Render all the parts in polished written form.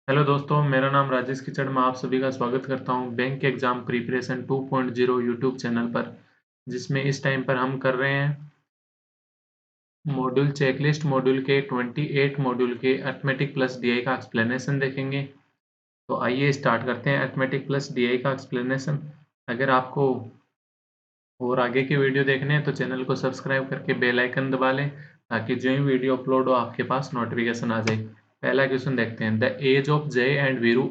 Hello दोस्तों, मेरा नाम राजेश किचड़। मैं आप सभी का स्वागत करता हूं bank exam preparation 2.0 YouTube channel पर, जिसमें इस टाइम पर हम कर रहे हैं मॉड्यूल चेकलिस्ट मॉड्यूल के 28 मॉड्यूल के अरिथमेटिक प्लस डीआई का एक्सप्लेनेशन देखेंगे। तो आइए स्टार्ट करते हैं अरिथमेटिक प्लस डीआई का एक्सप्लेनेशन। अगर आपको और आगे के वीडियो देखने हैं तो चैनल को सब्सक्राइब करके बेल आइकन दबा लें, ताकि जो ही वीडियो अपलोड हो आपके पास नोटिफिकेशन आ जाए। पहला क्वेश्चन देखते हैं। द एज ऑफ जय and Veeru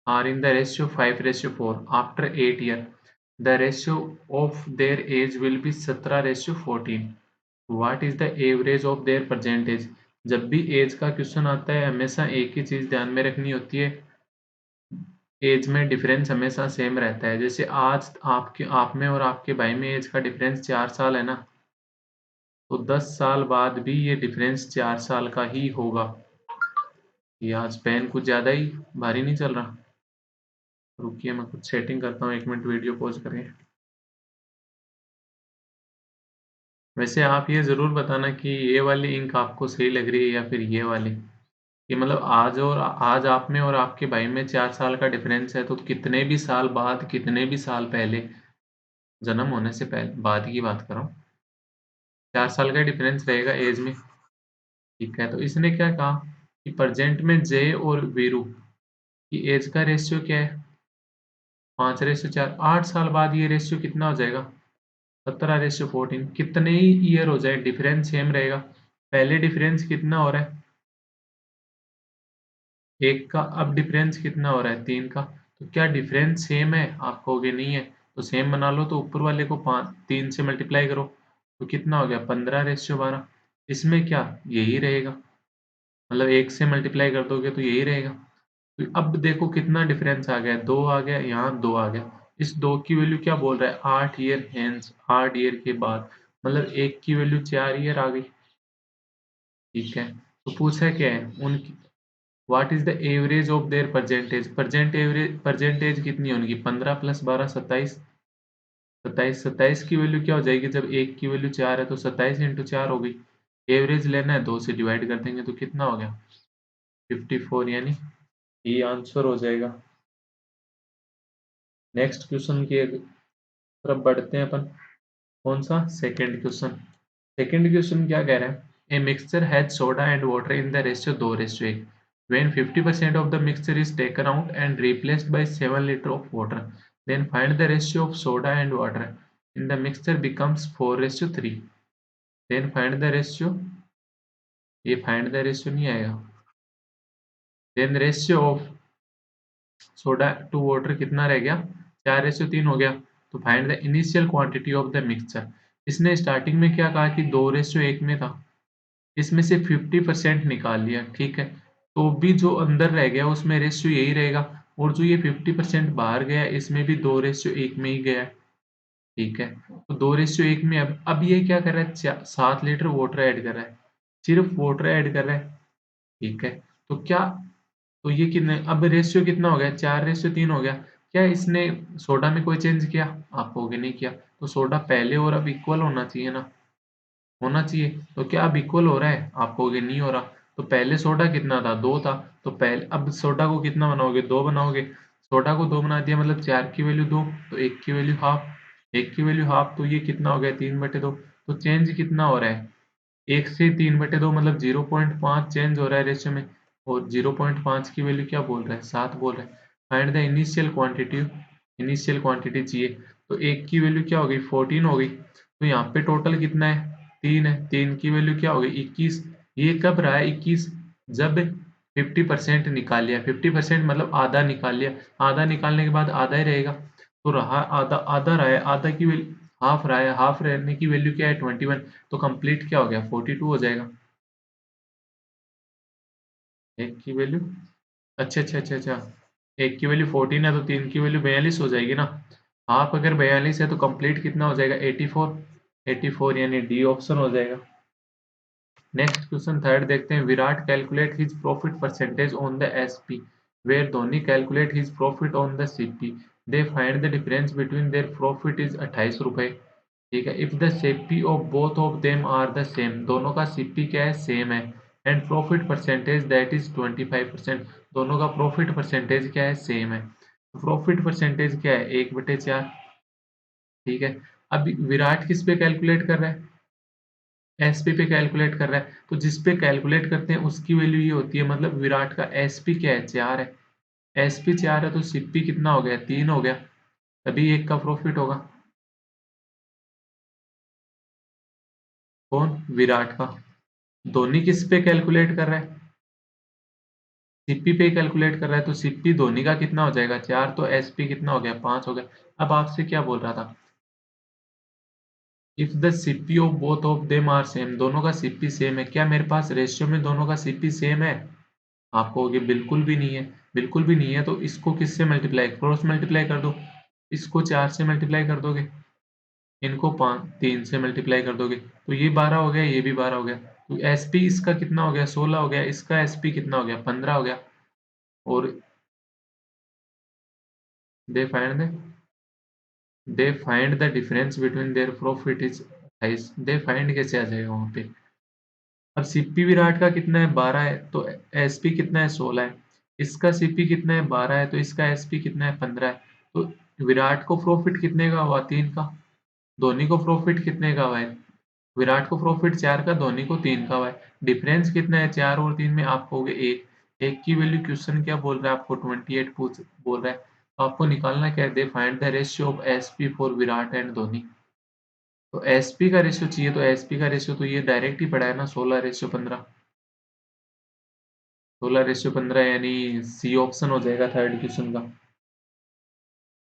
are in the ratio 5:4 after 8 years. The ratio of their age will be 17:14. What is the average of their present age? जब भी एज का क्वेश्चन आता है हमेशा एक ही चीज ध्यान में रखनी होती है, एज में डिफरेंस हमेशा सेम रहता है। जैसे आज आपके आप में और आपके भाई में एज का डिफरेंस 4 साल है ना, तो 10 साल बाद भी ये डिफरेंस 4 साल का ही होगा। ये आज पेन कुछ ज्यादा ही भारी नहीं चल रहा? रुकिए, मैं कुछ सेटिंग करता हूँ, 1 मिनट वीडियो पॉज करें। वैसे आप ये ज़रूर बताना कि ये वाली इंक आपको सही लग रही है या फिर ये वाली। कि मतलब आज आप में और आपके भाई में 4 साल का डिफरेंस है, तो कितने भी साल बाद, कितने भी साल पहले, जन्म होने से पहले बाद की बात कर रहा हूँ, 4 साल का डिफरेंस रहेगा एज में। ठीक है, तो इसने क्या कहा कि प्रेजेंट में जय और वीरू की एज का रेशियो क्या है? 5:4। 8 साल बाद ये रेशियो कितना हो जाएगा? 17:14। कितने ही ईयर हो जाए डिफरेंस सेम रहेगा। पहले डिफरेंस कितना हो रहा है? 1 का, अब डिफरेंस कितना हो रहा है? 3 का। तो क्या डिफरेंस सेम है? आप कहोगे नहीं है, तो सेम बना लो, तो ऊपर वाले को 3 से मल्टीप्लाई करो, तो कितना हो गया? 15:12। इसमें क्या यही रहेगा, मतलब 1 से मल्टीप्लाई कर दोगे तो यही रहेगा। तो अब देखो कितना डिफरेंस आ गया, 2 आ गया, यहाँ 2 आ गया। इस 2 की वैल्यू क्या बोल रहा है? 8 ईयर हेंस, 8 ईयर के बाद, मतलब 1 की वैल्यू 4 ईयर आ गई। ठीक है, तो पूछा क्या है उनकी, what is the average of their percentage. Percentage कितनी है उनकी? 15 + 12 27। 27 की वैल्यू क्या हो जाएगी? जब 1 की वैल्यू 4 है तो 27 × 4 हो गई। एवरेज लेना है, 2 से डिवाइड कर देंगे तो कितना हो गया? 54, यानी ये आंसर हो जाएगा। नेक्स्ट क्वेश्चन की तरफ बढ़ते हैं अपन। कौन सा? Second question. सेकंड क्वेश्चन क्या कह रहा है? A mixture has soda and water in the ratio 2:1 when 50% of the mixture is taken out and replaced by 7 liters of water, then find the ratio of soda and water in the mixture becomes 4:3, then find the ratio, ये find the ratio नहीं आएगा, then ratio of soda to water कितना रह गया? 4:3 हो गया। तो find the initial quantity of the mixture. इसने स्टार्टिंग में क्या कहा कि 2:1 में था, इसमें से 50% निकाल लिया। ठीक है, तो भी जो अंदर रह गया उसमें रेशियो यही रहेगा, और जो ये 50% बाहर गया इसमें भी 2:1 में ही गया। ठीक है, तो 2:1 में अब ये क्या कर रहा है? 7 लीटर वाटर ऐड कर रहा है, सिर्फ वाटर ऐड कर रहा है। ठीक है, तो क्या, तो ये कितने, अब रेशियो कितना हो गया? 4:3 हो गया। क्या इसने सोडा में कोई चेंज किया? आप कहोगे नहीं किया, तो सोडा पहले और अब इक्वल होना चाहिए ना, होना चाहिए। तो क्या अब इक्वल हो रहा है? आप कहोगे नहीं हो रहा। तो पहले सोडा कितना था? 2 था। तो पहले अब सोडा को कितना बनाओगे? 2 बनाओगे। सोडा को 2 बना दिया, मतलब 4 की वैल्यू 2, तो 1 की वैल्यू हाफ। 1 की वैल्यू हाफ, तो ये कितना हो गया? 3/2। तो चेंज कितना हो रहा है? 1 से 3/2, मतलब 0.5 चेंज हो रहा है रेशियो में। और 0.5 की वैल्यू क्या बोल रहा है? 7 बोल रहा है। Find the initial quantity. Initial quantity चाहिए, तो 1 की वैल्यू क्या हो गई? 14 हो गई। तो यहाँ पे टोटल कितना है? 3 है। 3 की वैल्यू क्या हो गई? 21। ये कब रहा है 21? जब 50% निकाल लिया। 50% मतलब आधा निकाल लिया। आधा निकालने के बाद आधा ही रहेगा, तो रहा आधा। आधा रहा है, आधा की वैल्यू हाफ रहा है, हाफ रहने की वैल्यू क्या है? 21। तो कंप्लीट क्या हो गया? 42 हो जाएगा। 1 की वैल्यू, अच्छा, 1 की वैल्यू 14 है, तो 3 की वैल्यू 42 हो जाएगी ना। हाफ अगर 42 है तो कंप्लीट कितना हो जाएगा? 84। 84, यानी डी ऑप्शन हो जाएगा। नेक्स्ट क्वेश्चन थर्ड देखते हैं। Virat calculate his profit percentage on the SP where Dhoni calculate his profit on the CP. They find the difference between their profit is 28 रुपए। ठीक है, if the CP of both of them are the same, दोनों का CP क्या है? Same है। And profit percentage that is 25%। दोनों का प्रॉफिट परसेंटेज क्या है, सेम है। प्रॉफिट परसेंटेज क्या है, 1/4। ठीक है। अब विराट किस पे कैलकुलेट कर रहा है, एसपी पे कैलकुलेट कर रहा है, तो जिस पे कैलकुलेट करते हैं उसकी वैल्यू ये होती है, मतलब विराट का एसपी क्या है, 4 है। एसपी 4 है तो सीपी कितना हो गया, 3 हो गया, तभी एक का प्रॉफिट होगा। कौन, विराट का। धोनी किस पे कैलकुलेट कर रहा है, सीपी पे कैलकुलेट कर रहा है, तो सीपी धोनी का कितना हो जाएगा, 4, तो एसपी कितना हो गया, 5 हो गया। अब आपसे क्या बोल रहा था, if the CP of both of them are same, दोनों का सीपी सेम है, क्या मेरे पास रेशियो में दोनों का सीपी सेम है। आप कहोगे बिल्कुल भी नहीं है। बिल्कुल भी नहीं है तो इसको किससे मल्टीप्लाई, क्रॉस मल्टीप्लाई कर दो। इसको 4 से मल्टीप्लाई कर दोगे, इनको 3 से मल्टीप्लाई कर दोगे, तो ये 12 हो गया, ये भी 12 हो गया। तो एसपी इसका कितना हो गया, 16 हो गया, इसका एसपी कितना हो गया, 15 हो गया। और they find they find the difference between their profit is 28। They find कैसे आ जाएगा वहां पे। अब सीपी विराट का कितना है, 12 है, तो एसपी कितना है, 16 है। इसका सीपी कितना है, 12 है, तो इसका एसपी कितना है, 15 है। तो विराट को प्रॉफिट कितने का हुआ, 3 का। धोनी को प्रॉफिट कितने का हुआ है, विराट को प्रॉफिट 4 का, धोनी को 3 का हुआ है। डिफरेंस कितना है, 4 और 3 में, आप कहोगे 1। एक की वैल्यू क्वेश्चन क्या बोल रहा है आपको, 28 पूछ बोल रहा है, तो आपको निकालना क्या है, दे find the ratio of SP for Virat and Dhoni. तो एसपी का रेशियो चाहिए, तो एसपी का रेशियो तो ये डायरेक्ट ही पड़ा है ना, 16:15। 16:15 यानी सी ऑप्शन हो जाएगा थर्ड क्वेश्चन का,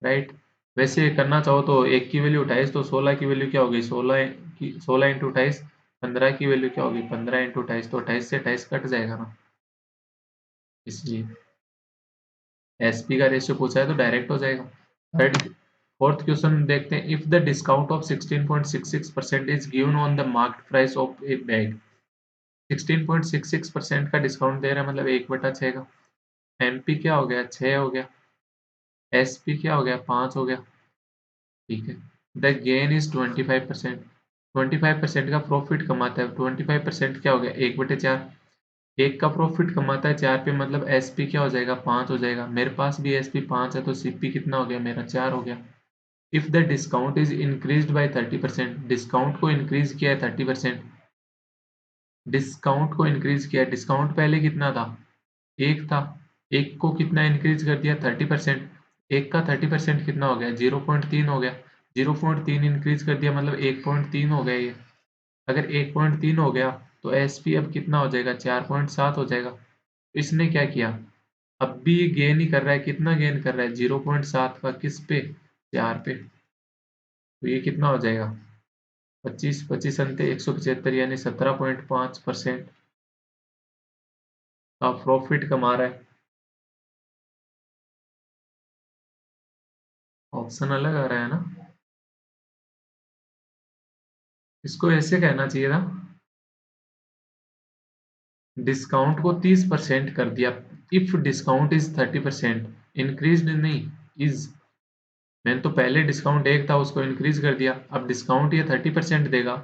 राइट। वैसे करना चाहो तो एक की वैल्यू 28, तो 16 की वैल्यू क्या होगी, 16 की 16 इंटू 28, 15 की वैल्यू क्या होगी, 15 इंटू 28, तो 28 से 28 कट जाएगा ना, इसलिए एसपी का रेशियो पूछा है तो डायरेक्ट हो जाएगा। थर्ड फोर्थ क्वेश्चन देखते हैं, if the discount of 16.66% is given on the market price of A bag. 16.66% का डिस्काउंट दे रहा है, मतलब 1/6 का। एमपी क्या हो गया, 6 हो गया। एसपी क्या हो गया, 5 हो गया। ठीक है। The gain is 25%। 25% का प्रॉफिट कमाता है, 25% क्या हो गया, 1/4। एक का प्रॉफिट कमाता है 4 पे, मतलब एसपी क्या हो जाएगा, 5 हो जाएगा। मेरे पास भी एसपी 5 है, तो सीपी कितना हो गया मेरा, 4 हो गया। If the discount is increased by 30%, discount को इंक्रीज किया है 30%। डिस्काउंट को इंक्रीज किया है, डिस्काउंट पहले कितना था, एक था। एक को कितना इंक्रीज कर दिया, 30%। एक का 30% कितना हो गया, 0.3 हो गया। 0.3 इंक्रीज कर दिया, मतलब 1.3 हो गया ये। अगर 1.3 हो गया तो एसपी अब कितना हो जाएगा, 4.7 हो जाएगा। तो इसने क्या किया, अब भी ये गेन ही कर रहा है, कितना गेन कर रहा है, 0.7 का, किस पे, 4 पे। तो ये कितना हो जाएगा, 25 25 अंते 175, यानी 17.5% का प्रॉफिट कमा रहा है। ऑप्शन अलग आ रहा है ना, इसको ऐसे कहना चाहिए था, डिस्काउंट को 30% कर दिया। इफ डिस्काउंट इज 30%, इंक्रीज नहीं, इज। मैंने तो पहले डिस्काउंट एक था, उसको इंक्रीज कर दिया, अब डिस्काउंट ये 30% देगा,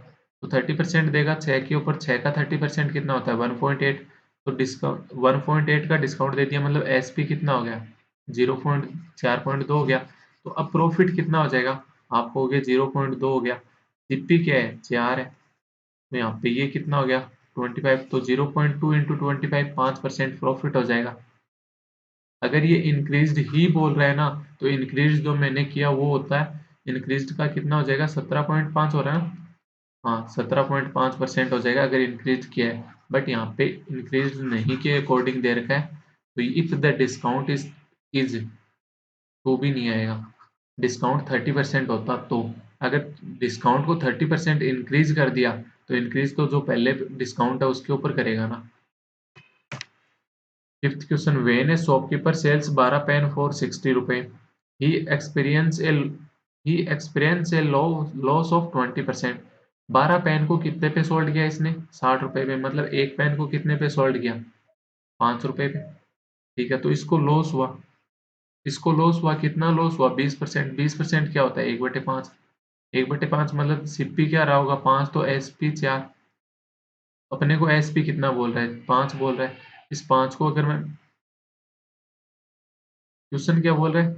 तो 30% देगा, 6 के ऊपर 6 का 30% कितना होता है, 1.8। तो डिस्काउंट 1.8 का डिस्काउंट दे दिया, मतलब एसपी कितना हो गया, 0.4.2 हो गया। तो अब प्रॉफिट कितना हो जाएगा, आप कहोगे 0.2 हो गया। सीपी क्या है, 4 है, तो यहाँ पे ये कितना हो गया, 25, तो 0.2 इंटू 25, 5% प्रॉफिट हो जाएगा। अगर ये इंक्रीज्ड ही बोल रहा है ना, तो इंक्रीज जो मैंने किया वो होता है, इंक्रीज्ड का कितना हो जाएगा, 17.5 हो रहा है ना। हाँ, 17.5% हो जाएगा अगर इंक्रीज किया है, बट यहाँ पे इंक्रीज नहीं के अकॉर्डिंग दे रखा है, तो इफ द डिस्काउंट इज तो भी नहीं आएगा। डिस्काउंट 30% होता तो, अगर डिस्काउंट को 30% इंक्रीज कर दिया, तो इंक्रीज तो जो पहले डिस्काउंट है उसके ऊपर करेगा ना। Fifth question, when a shopkeeper sells 12 pen for 60 रुपए, he experience a he experience a loss of 20%। 12 pen को कितने पे सोल्ड किया इसने, 60 रुपए पे, मतलब एक पेन को कितने पे सोल्ड किया, 5 रुपए पे। ठीक है, तो इसको लॉस हुआ, इसको लॉस हुआ, कितना लॉस हुआ, 20%। 20% क्या होता है, 1/5। 1/5 मतलब सीपी क्या रहा होगा, 5, तो एसपी 4। अपने को एसपी कितना बोल रहा है, 5 बोल रहा है। इस 5 को अगर मैं, क्वेश्चन क्या बोल रहा है,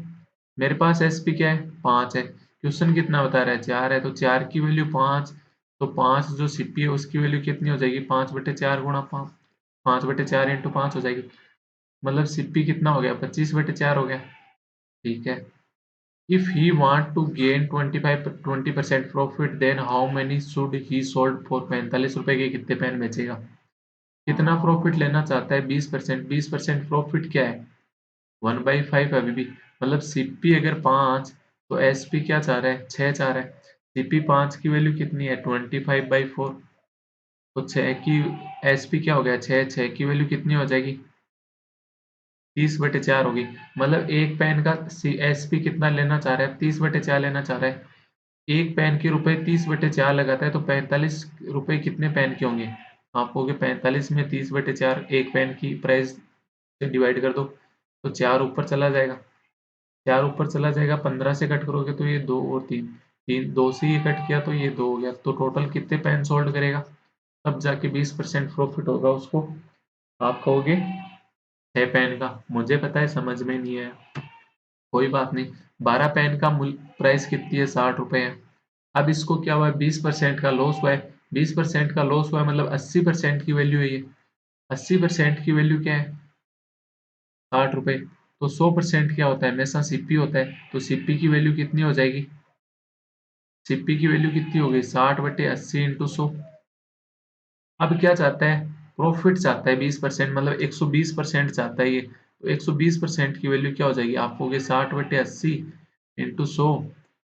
मेरे पास एसपी क्या है, 5 है। क्वेश्चन कितना बता रहा है, 4 है, तो 4 की वैल्यू 5, तो 5 जो सीपी है उसकी वैल्यू कितनी हो जाएगी, 5/4 गुणा 5, 5/4 इंटू 5 हो जाएगी। मतलब सीपी कितना हो गया, 25/4 हो गया। ठीक है। If he want to gain 20% profit then how many should he sold for, 45 रुपए के कितने पेन बेचेगा। कितना प्रॉफिट लेना चाहता है, 20%। 20% प्रॉफिट क्या है, 1/5 अभी भी। मतलब सीपी अगर 5, तो एसपी क्या चाह रहा है, 6 चाह रहा है। सीपी 5 की वैल्यू कितनी है, 25/4। तो 6 की, एसपी क्या हो गया, 6, 6 की वैल्यू कितनी हो जाएगी, 30/4 होगी। मतलब एक पेन का एसपी कितना लेना चाह रहा है, 30/4 लेना चाह रहा है। एक पेन के रुपए 30/4 लगाता है, तो 45 रुपए कितने पेन के होंगे। आप कहोगे 45 में 30/4, एक पेन की प्राइस से डिवाइड कर दो, तो 4 ऊपर चला जाएगा। 4 ऊपर चला जाएगा, 15 से कट करोगे तो ये 2 और 3, 3 2 से ये कट किया तो ये 2 हो गया। तो टोटल कितने पेन सोल्ड करेगा, तब जाके 20% प्रॉफिट होगा उसको। आप कहोगे 6 पेन का, मुझे पता है समझ में नहीं है, कोई बात नहीं। 12 पेन का मूल्य प्राइस कितनी है, 60 रुपए है। अब इसको क्या हुआ है, 20% का लॉस हुआ है। 20% का लॉस हुआ है, मतलब 80% की वैल्यू है ये। 80% की वैल्यू क्या है, 60 रुपए। तो 100% क्या होता है, हमेशा सीपी होता है। तो सीपी की वैल्यू कितनी हो जाएगी, सीपी की वैल्यू कितनी हो गई, 60/80 इंटू 100। अब क्या चाहता है, प्रॉफिट चाहता है 20%, मतलब 120% चाहता है ये। तो 120% की वैल्यू क्या हो जाएगी, आप कहोगे 60/80 इंटू 100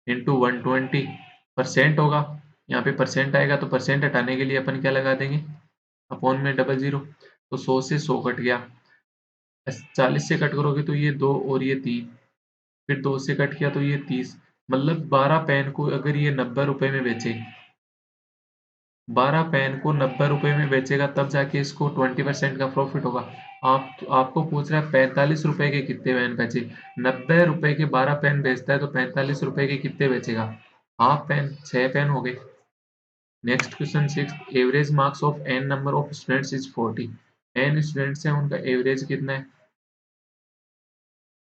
इंटू 120 परसेंट होगा। यहाँ पे परसेंट आएगा, तो परसेंट हटाने के लिए अपन क्या लगा देंगे, अपॉन में डबल जीरो। तो 100 से 100 कट गया। 40 से कट करोगे तो ये 2 और ये 3, फिर 2 से कट किया तो ये 30। मतलब 12 पेन को अगर ये 90 रुपए में बेचे, 12 पेन को 90 रुपए में बेचेगा, तब जाके इसको 20% का प्रॉफिट होगा। आपको पूछ रहा है 45 रुपए के कितने पेन बेचे, 90 रुपए के 12 पेन बेचता है, तो 45 रुपए के कितने बेचेगा, हाफ पेन, 6 पेन हो गए। Next question 6, average marks of N number of students is 40। N students हैं, उनका एवरेज कितना है,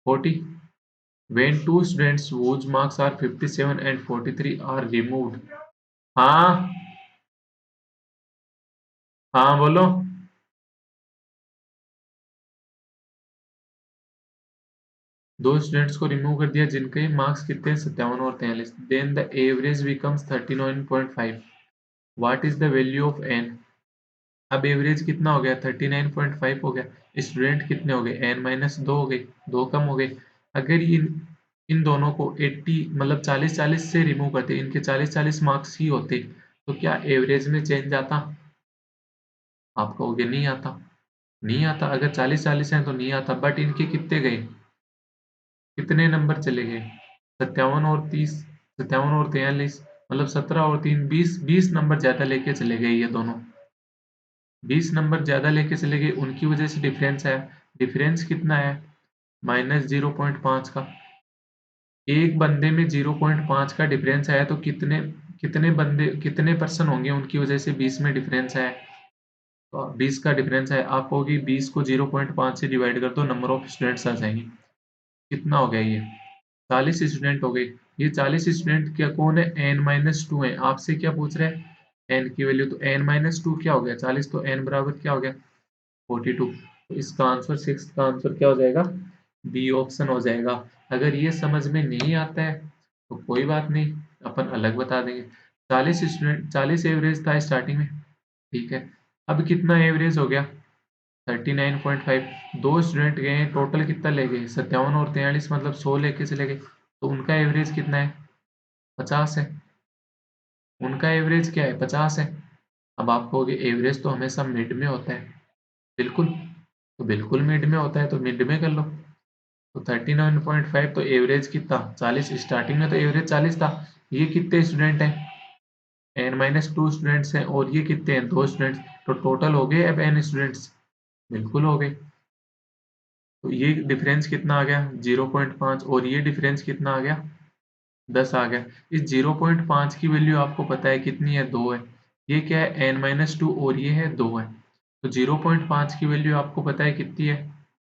40। When two students whose marks are 57 and 43 are removed। हाँ, हाँ बोलो। दो स्टूडेंट्स को रिमूव कर दिया जिनके मार्क्स कितने हैं, 57 और 43। Then the average becomes 39.5। What is the value of N. अब एवरेज कितना हो गया, 39.5 हो गया। स्टूडेंट कितने हो गए, एन माइनस 2 हो गए, 2 कम हो गए। अगर इन इन दोनों को 80, मतलब 40-40 से रिमूव करते, इनके 40-40 मार्क्स ही होते, तो क्या एवरेज में चेंज आता। आप कहोगे नहीं आता। नहीं आता, अगर 40-40 हैं तो नहीं आता, बट इनके कितने गए, कितने नंबर चले गए, 57 और 30, 57 और 43, मतलब 17 और 3, 20, 20 नंबर ज्यादा लेके चले गए ये दोनों। 20 नंबर ज्यादा लेके चले गए, उनकी वजह से डिफरेंस है। डिफरेंस कितना है, -0.5 का। एक बंदे में 0.5 का डिफरेंस आया, तो कितने कितने बंदे, कितने पर्सन होंगे उनकी वजह से 20 में डिफरेंस है। तो 20 का डिफरेंस है, आप कहोगे 20 को 0.5 से डिवाइड कर दो, नंबर ऑफ स्टूडेंट्स आ जाएंगे। कितना हो गया ये, 40 स्टूडेंट हो गए। ये 40 स्टूडेंट क्या कौन है, n-2 है। आपसे क्या पूछ रहे हैं, n की वैल्यू। तो n-2 क्या हो गया, 40, तो n बराबर क्या हो गया, 42। तो इसका आंसर, सिक्स का आंसर क्या हो जाएगा, बी ऑप्शन हो जाएगा। अगर ये समझ में नहीं आता है तो कोई बात नहीं, अपन अलग बता देंगे। 40 एवरेज था स्टार्टिंग में, ठीक है। अब कितना एवरेज हो गया, 39.5। दो स्टूडेंट गए हैं, टोटल कितना ले गए, 57 और 43, मतलब 100 लेके चले गए। तो उनका एवरेज कितना है, 50 है। उनका एवरेज क्या है, 50 है। अब आप कहोगे एवरेज तो हमेशा मिड में होता है। बिल्कुल, तो बिल्कुल मिड में होता है, तो मिड में कर लो। तो 39.5, तो एवरेज कितना, 40। स्टार्टिंग में तो एवरेज 40 था। ये कितने स्टूडेंट हैं, n-2 स्टूडेंट्स हैं, और ये कितने हैं, 2 स्टूडेंट्स। तो टोटल हो गए अब n स्टूडेंट्स, बिल्कुल हो गए। तो ये डिफरेंस कितना आ गया, 0.5, और ये डिफरेंस कितना आ गया, 10 आ गया। इस 0.5 की वैल्यू आपको पता है कितनी है, 2 है। ये क्या है n-2 और ये है 2 है, तो 0.5 की वैल्यू आपको पता है कितनी है,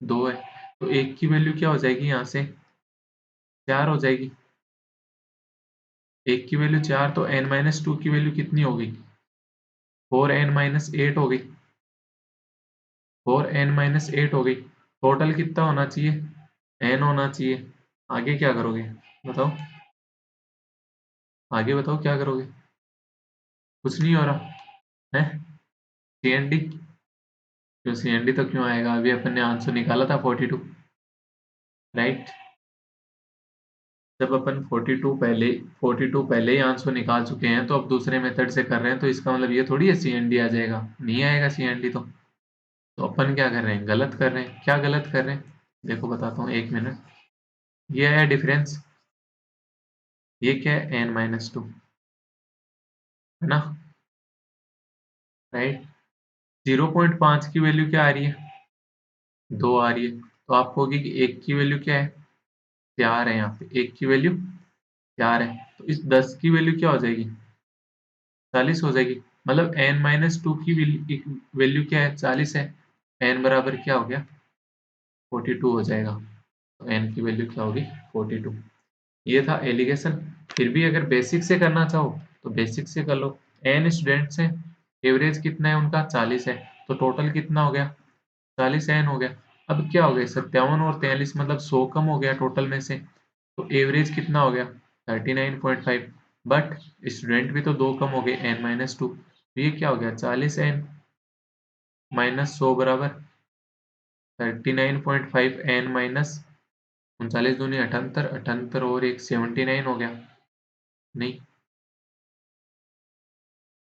2 है, तो 1 की वैल्यू क्या हो जाएगी यहाँ से 4 हो जाएगी, 1 की वैल्यू 4, तो n-2 की वैल्यू कितनी हो गई 4n-8 हो गई, 4n-8 हो गई, टोटल कितना होना चाहिए n होना चाहिए। आगे क्या करोगे बताओ, आगे बताओ क्या करोगे, कुछ नहीं हो रहा है, CND, क्यों CND तो क्यों आएगा, अभी अपन ने आंसर निकाला था 42, राइट, जब अपन 42 पहले ही आंसर निकाल चुके हैं तो अब दूसरे मेथड से कर रहे हैं, तो इसका मतलब ये थोड़ी है CND आ जाएगा, नहीं आएगा CND, तो अपन क्या कर रहे हैं, गलत कर रहे हैं, क्या गलत कर रहे हैं, देखो बताता हूँ, 1 मिनट, ये है डिफरेंस, ये क्या है n-2, है ना, राइट, 0.5 की वैल्यू क्या आ रही है, 2 आ रही है, तो आप कहोगे कि 1 की वैल्यू क्या है, 4 है, यहाँ पे 1 की वैल्यू 4 है, तो इस 10 की वैल्यू क्या हो जाएगी, 40 हो जाएगी, मतलब n-2 की वैल्यू क्या है, 40 है, n बराबर क्या हो गया 42 हो जाएगा, तो n की वैल्यू क्या होगी 42, ये था एलिगेशन। फिर भी अगर बेसिक से करना चाहो तो बेसिक से कर लो, n स्टूडेंट्स हैं, एवरेज कितना है उनका 40 है, तो टोटल कितना हो गया 40 n हो गया, अब क्या हो गया 57 और 43 मतलब 100 कम हो गया टोटल में से, तो एवरेज कितना हो गया 39.5, बट स्टूडेंट भी तो दो कम हो गए n-2, तो ये क्या हो गया 40 n माइनस 100 बराबर 39.5 n माइनस 39 दूनी 78, 78 और एक 79 हो गया, नहीं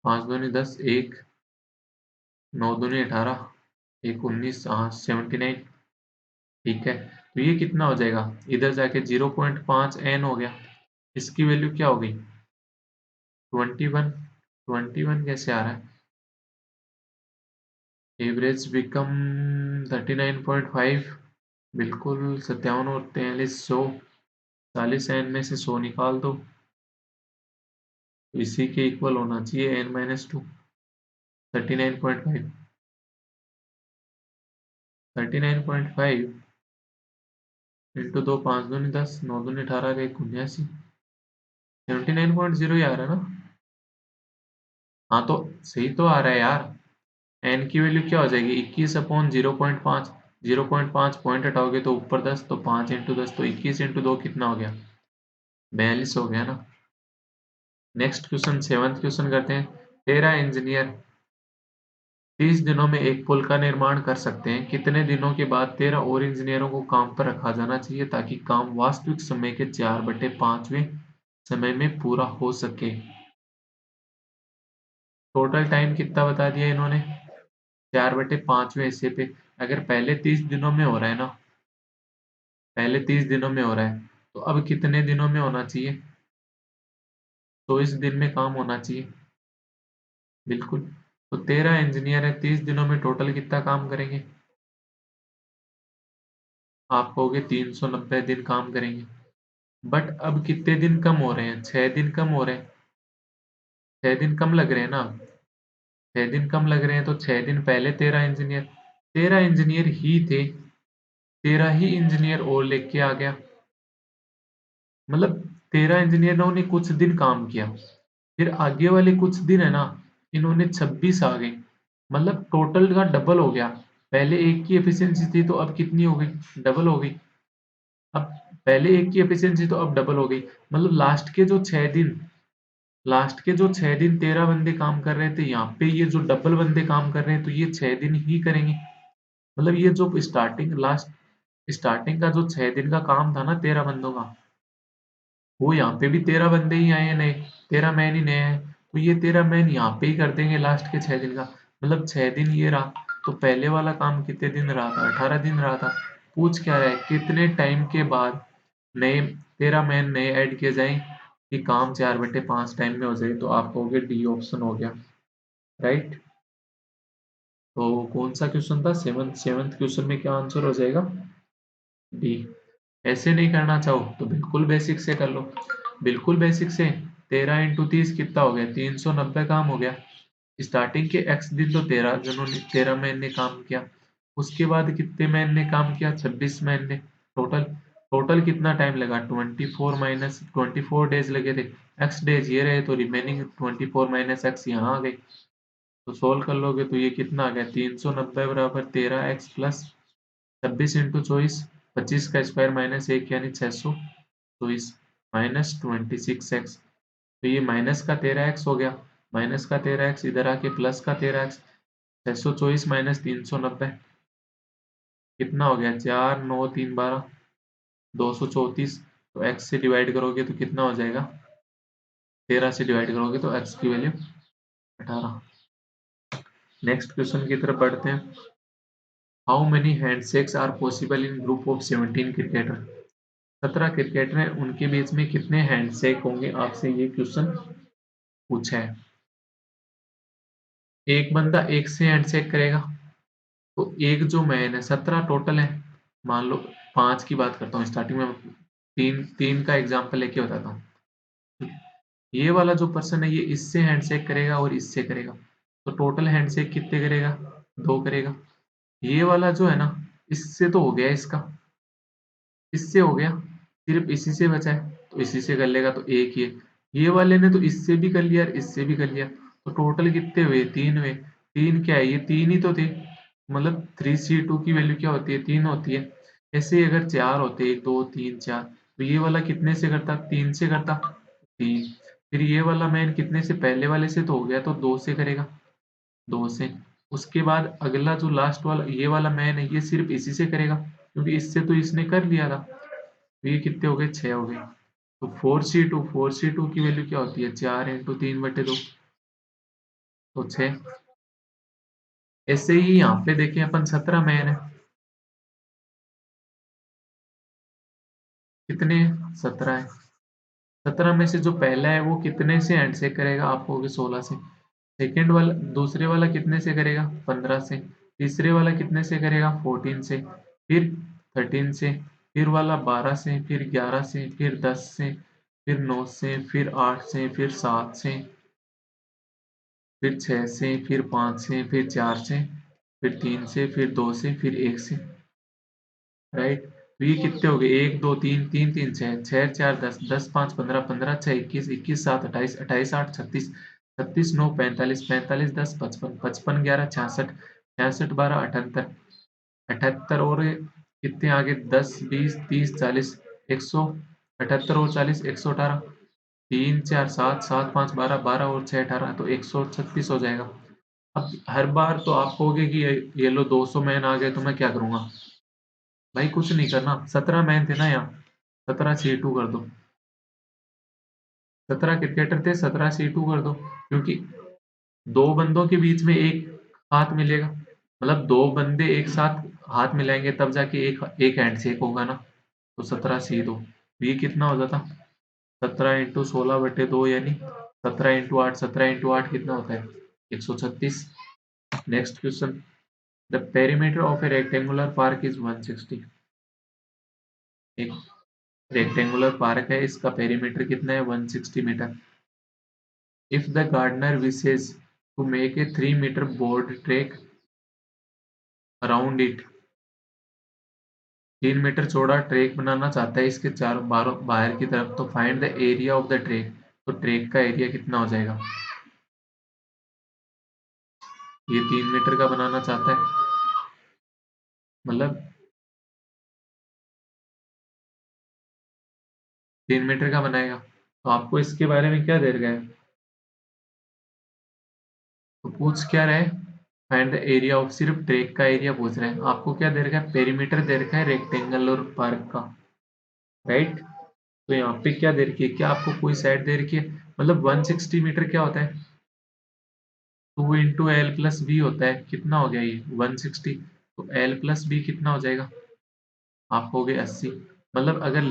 5 दूनी 10, एक 9 दूनी 18, एक 19, हाँ 79, ठीक है, तो ये कितना हो जाएगा, इधर जाके 0.5 n हो गया, इसकी वैल्यू क्या हो गई 21, 21 कैसे आ रहा है, एवरेज बिकम 39.5, बिल्कुल 57 और 43 100, 40 n में से 100 निकाल दो, तो इसी के इक्वल होना चाहिए n-2, 39.5, 39.5 इंटू 2, 5 दूनी 10, 9 दूनी 18, एक 79, 79.0 ही आ रहा है ना, हाँ तो सही तो आ रहा है यार, n की वैल्यू क्या हो जाएगी 21 अपॉन 0.5, 0.5 पॉइंट हटाओगे तो ऊपर 10, तो 5 इंटू 10, तो 21 इंटू 2 कितना हो गया 42 हो गया ना। नेक्स्ट क्वेश्चन, सेवंथ क्वेश्चन करते हैं, 13 इंजीनियर 30 दिनों में एक पुल का निर्माण कर सकते हैं, कितने दिनों के बाद 13 और इंजीनियरों को काम पर रखा जाना चाहिए ताकि काम वास्तविक समय के 4/5वें समय में पूरा हो सके। टोटल टाइम कितना बता दिया इन्होंने 4/5वें हिस्से पे, अगर पहले 30 दिनों में हो रहा है ना, पहले 30 दिनों में हो रहा है, तो अब कितने दिनों में होना चाहिए, तो इस दिन में काम होना चाहिए, बिल्कुल, तो 13 इंजीनियर है 30 दिनों में टोटल कितना काम करेंगे, आप कहोगे 390 दिन काम करेंगे, बट अब कितने दिन कम हो रहे हैं, 6 दिन कम हो रहे हैं, 6 दिन कम लग रहे हैं ना, 6 दिन कम लग रहे हैं, तो 6 दिन पहले 13 इंजीनियर ही थे, 13 ही इंजीनियर और लेके आ गया, मतलब 13 इंजीनियरों ने कुछ दिन काम किया, फिर आगे वाले कुछ दिन है ना, इन्होंने 26 आ गए, मतलब टोटल का डबल हो गया, पहले एक की एफिशिएंसी थी तो अब कितनी हो गई डबल हो गई, अब पहले एक की एफिशिएंसी तो अब डबल हो गई, मतलब लास्ट के जो 6 दिन 13 बंदे काम कर रहे थे, यहाँ पे ये जो डबल बंदे काम कर रहे हैं तो ये 6 दिन ही करेंगे, मतलब ये जो स्टार्टिंग का जो 6 दिन का काम था ना 13 बंदों का, वो यहाँ पे भी 13 बंदे ही आए हैं नए, 13 मैन ही नए हैं, तो ये 13 मैन यहाँ पे ही कर देंगे लास्ट के 6 दिन का, मतलब 6 दिन ये रहा, तो पहले वाला काम कितने दिन रहा था 18 दिन रहा था, पूछ क्या रहा है कितने टाइम के बाद नए 13 मैन नए ऐड किए जाएं कि काम 4/5 टाइम में हो जाए, तो आप कहोगे डी ऑप्शन हो गया, राइट, तो कौन सा क्वेश्चन था सेवंथ सेवंथ क्वेश्चन में क्या आंसर हो जाएगा डी। ऐसे नहीं करना चाहो तो बिल्कुल बेसिक से कर लो, बिल्कुल बेसिक से 13 इंटू 30 कितना हो गया 390 काम हो गया, स्टार्टिंग के x दिन तो 13 महीने ने काम किया, उसके बाद कितने महीने ने काम किया, 26 महीने टोटल। टोटल कितना टाइम लगा, 24 डेज लगे थे। x डेज ये रहे तो रिमेनिंग 24 माइनस एक्स यहाँ आ गए। तो सोल्व कर लोगे तो ये कितना आ गया, 390 बराबर 13x प्लस 26 × 24, 25 का स्क्वायर माइनस 1 यानी 624 माइनस 26x। तो ये माइनस का 13x हो गया, माइनस का 13x इधर आके प्लस का 13x, 624 माइनस 390 कितना हो गया, 4 9 3 12 234। तो x से डिवाइड करोगे तो कितना हो जाएगा, 13 से डिवाइड करोगे तो x की वैल्यू 18। नेक्स्ट क्वेश्चन की तरफ बढ़ते हैं। How many handshakes are possible in group of 17 cricketer. 17 cricketer हैं, उनके बीच में कितने हैंडशेक होंगे, आपसे ये क्वेश्चन पूछा है। एक बंदा एक से हैंडशेक करेगा, तो एक जो मैन है, 17 टोटल है। मान लो 5 की बात करता हूँ स्टार्टिंग में, तीन तीन का एग्जांपल लेके बताता हूँ। ये वाला जो पर्सन है ये इससे हैंडशेक करेगा और इससे करेगा, तो टोटल हैंडशेक कितने करेगा, 2 करेगा। ये वाला जो है ना, इससे तो हो गया, इसका इससे हो गया, सिर्फ इसी से बचा है, तो इसी से कर लेगा, तो एक ही है। ये वाले ने तो इससे भी कर लिया और इससे भी कर लिया, तो टोटल कितने हुए, 3 हुए। 3 क्या है, ये 3 ही तो थे, मतलब 3C2 की वैल्यू क्या होती है, 3 होती है। ऐसे ही अगर 4 होते, 1 2 3 4, तो ये वाला कितने से करता, 3 से करता, 3। फिर ये वाला मैन कितने से, पहले वाले से तो हो गया, तो 2 से करेगा, 2 से। उसके बाद अगला जो लास्ट वाला ये वाला मैन है, ये सिर्फ इसी से करेगा, क्योंकि इससे तो इसने कर लिया था। तो ये कितने हो गए, 6 हो गए। तो 4C2 की वैल्यू क्या होती है, 4 × 3/2, तो 6। ऐसे ही यहाँ पे देखें अपन, 17 मैन है, कितने, 17 है। 17 में से जो पहला है वो कितने से हैंडशेक करेगा, आप कहोगे 16 से। सेकेंड वाला, दूसरे वाला कितने से करेगा, 15 से। तीसरे वाला कितने से करेगा, 14 से। फिर 13 से, फिर वाला 12 से, फिर 11 से, फिर 10 से, फिर 9 से, फिर 8 से, फिर 7 से, फिर 6 से, फिर 5 से, फिर 4 से, फिर 3 से, फिर 2 से, फिर 1 से। राइट, तो ये कितने हो गए, 1 2 3 3 3 6, 6 4 10, 10 5 15, 15 6 21, 21 7 28, 28 8 36, 36 9 45, 45 10 55, 55 11 66, 66 12 78, 78 और कितने आगे, 10 20 30 40, 178 और 40, 118, 3 4 7 7 5 12, 12 और 6 18, तो 136 हो जाएगा। अब हर बार तो आप कहोगे कि ये लो 200 मैन आ गए, तो मैं क्या करूंगा, भाई कुछ नहीं करना, 17 मैन थे ना यहाँ, 17 C2 कर दो। 17 क्रिकेटर थे, 17 C2 कर दो, क्योंकि दो बंदों के बीच में एक हाथ मिलेगा, मतलब दो बंदे एक साथ हाथ मिलाएंगे तब जाके एक एक हैंडशेक होगा ना। तो 17 C2, ये कितना हो जाता, 17 × 16/2 यानी 17 × 8, 17 × 8 कितना होता है, 136। Next question, the perimeter of A rectangular park is 160। एक रेक्टेंगुलर पार्क है, इसका पेरीमीटर कितना है, 160 metre. If the gardener wishes to make a 3 metre board track around it, 3 metre चौड़ा ट्रैक बनाना चाहता है इसके चारों बाहर की तरफ, तो find the area of the track. तो ट्रैक का एरिया कितना हो जाएगा, ये 3 मीटर का बनाना चाहता है, मतलब 3 मीटर का बनाएगा, तो आपको इसके बारे में क्या दे रखा है, तो पूछ क्या रहे, फाइंड द एरिया ऑफ, सिर्फ ट्रैक का एरिया पूछ रहे हैं। आपको क्या दे रखा है, पेरीमीटर दे रखा है रेक्टेंगल और पार्क का, राइट। तो यहाँ पे क्या दे रखी है, क्या आपको कोई साइड दे रखी है, मतलब 160 मीटर क्या होता है, 2 × L + B होता है, कितना हो गया ये 160, तो L + B कितना हो जाएगा, आप हो गए 80। मतलब अगर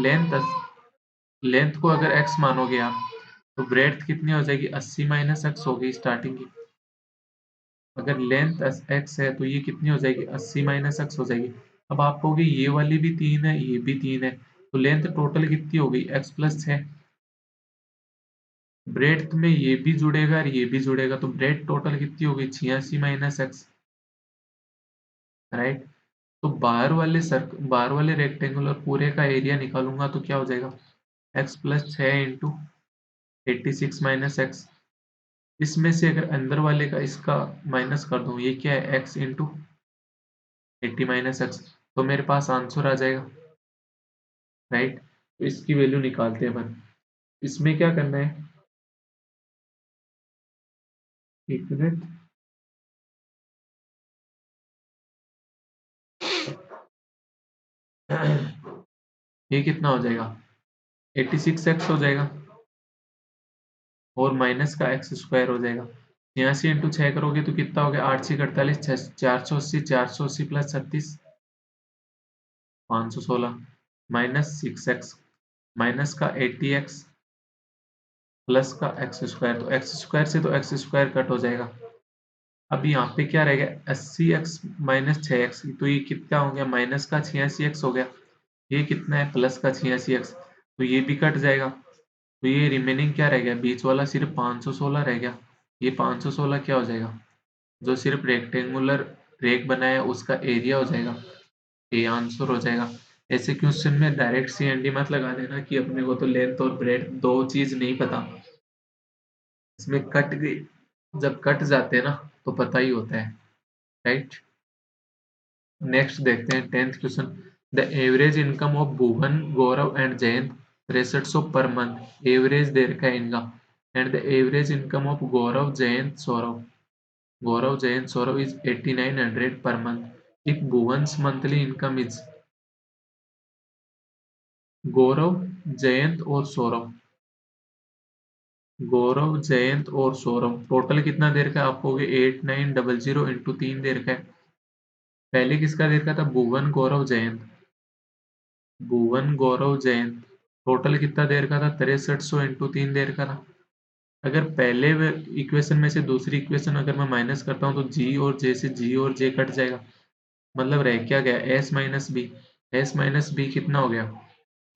लेंथ को अगर x मानोगे आप, तो ब्रेड्थ कितनी हो जाएगी, 80 - x हो गई स्टार्टिंग की। अगर लेंथ x है तो ये कितनी हो जाएगी, 80 - x हो जाएगी। अब आप कहोगे ये वाली भी 3 है, ये भी 3 है, तो लेंथ टोटल कितनी हो गई, x + 6। ब्रेड्थ में ये भी जुड़ेगा और ये भी जुड़ेगा, तो ब्रेड टोटल कितनी होगी 86 माइनस एक्स, राइट। तो बाहर वाले रेक्टेंगुलर पूरे का एरिया निकालूंगा तो क्या हो जाएगा, x plus 6 into 86 minus x. इसमें से अगर अंदर वाले का इसका माइनस कर दूं, ये क्या है एक्स इंटू 80 माइनस एक्स, तो मेरे पास आंसर आ जाएगा, राइट। तो इसकी वैल्यू निकालते हैं अपन। इसमें क्या करना है, एक मिनट, ये कितना हो जाएगा 86 एक्स हो जाएगा, और माइनस का एक्स स्क्वायर हो जाएगा। 86 इंटू 6 करोगे तो कितना हो गया, 8 6 48, 480, 480 प्लस 36 516 माइनस 6 एक्स, माइनस का 80 एक्स, प्लस का एक्स स्क्वायर, तो एक्स स्क्वायर से तो एक्स स्क्वायर कट हो जाएगा। अब यहाँ पे क्या रहेगा, 80 एक्स माइनस 6 एक्स, तो ये कितना हो गया, माइनस का 86 एक्स हो गया। ये कितना है, प्लस का 86 एक्स, तो ये भी कट जाएगा। तो ये रिमेनिंग क्या रह गया, बीच वाला सिर्फ 516 रह गया। ये 516 क्या हो जाएगा, जो सिर्फ रेक्टेंगुलर रेक बनाया उसका एरिया हो जाएगा, ये आंसर हो जाएगा। ऐसे क्वेश्चन में डायरेक्ट सी एन डी मत लगा देना कि अपने को तो लेंथ और ब्रेड दो चीज नहीं पता। इसमें कट गई, जब कट जाते हैं ना तो पता ही होता है, राइट। नेक्स्ट देखते हैं 10th question. The average income of Bhuvan Gaurav and Jayant 6300 per month, average दे रखा है इनका। And the average income of Gaurav Jayant Saurav is 8900 per month if Bhuvan's monthly income is। Gaurav Jayant और सौरभ, गौरव जयंत और सौरभ टोटल कितना दे रखा है आपको, 8900 इंटू 3 दे रखा है। पहले किसका दे रखा था, भुवन गौरव जयंत, भुवन गौरव जयंत टोटल कितना दे रखा था, 6300 इंटू 3 दे रखा था। अगर पहले इक्वेशन में से दूसरी इक्वेशन अगर मैं माइनस करता हूँ तो जी और जे से जी और जे कट जाएगा, मतलब रह क्या गया, S minus B. S minus B कितना हो गया,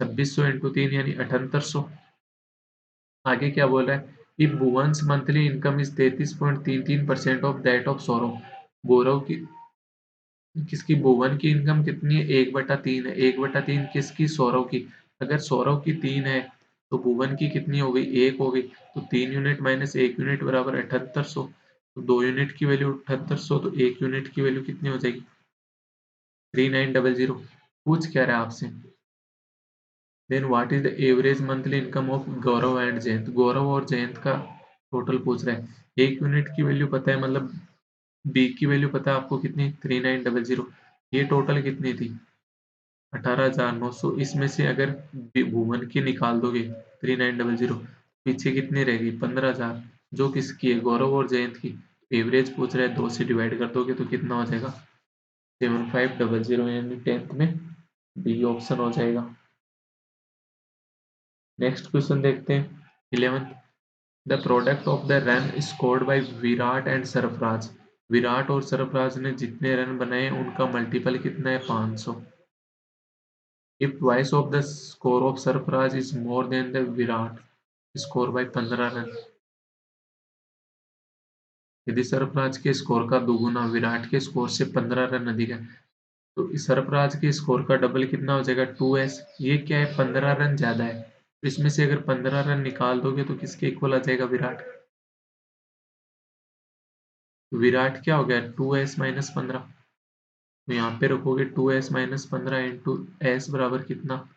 2600 इंटू 3 यानी 7800। आगे क्या बोल रहा है, if Bhuvan's monthly income is 33.33% of that of Saurav. Gaurav की, किसकी, भुवन की इनकम कितनी है, 1/3 है। 1/3 किसकी, सौरव की। अगर सौरव की 3 है तो भुवन की कितनी हो गई, 1 हो गई। तो 3 यूनिट माइनस 1 यूनिट बराबर 7800। तो 2 यूनिट की वैल्यू 7800, तो 1 यूनिट की वैल्यू कितनी हो जाएगी, 3900। पूछ क्या रहा है आपसे, then what is the average monthly income of Gaurav and Jayant. Gaurav और जयंत का टोटल पूछ रहा है। 1 यूनिट की वैल्यू पता है, मतलब बी की वैल्यू पता है आपको कितनी, 3900। ये टोटल कितनी थी, 18900। इसमें से अगर भुवन की निकाल दोगे 3900, पीछे कितनी रहेगी, 15000, जो किसकी है, गौरव और जयंत की। एवरेज पूछ रहा है, 2 से डिवाइड कर दोगे तो कितना हो जाएगा, 7500, यानी 10th में बी ऑप्शन हो जाएगा। नेक्स्ट क्वेश्चन देखते हैं 11th। The product of the run scored by Virat and Sarfaraz. Virat और सरफराज ने जितने रन बनाए उनका मल्टीपल कितना है, 500। If twice of the score of Sarfaraz is more than the Virat score bye 15 run. यदि सरफराज के स्कोर का दोगुना विराट के स्कोर से 15 रन अधिक है, तो इस सरफराज के स्कोर का डबल कितना हो जाएगा, 2s। ये क्या है, 15 रन ज्यादा है, तो इसमें से अगर 15 रन निकाल दोगे तो किसके इक्वल आ जाएगा, विराट। विराट क्या हो गया, 2s-15। तो यहाँ पे रखोगे 2s-15 इंटू एस बराबर कितना,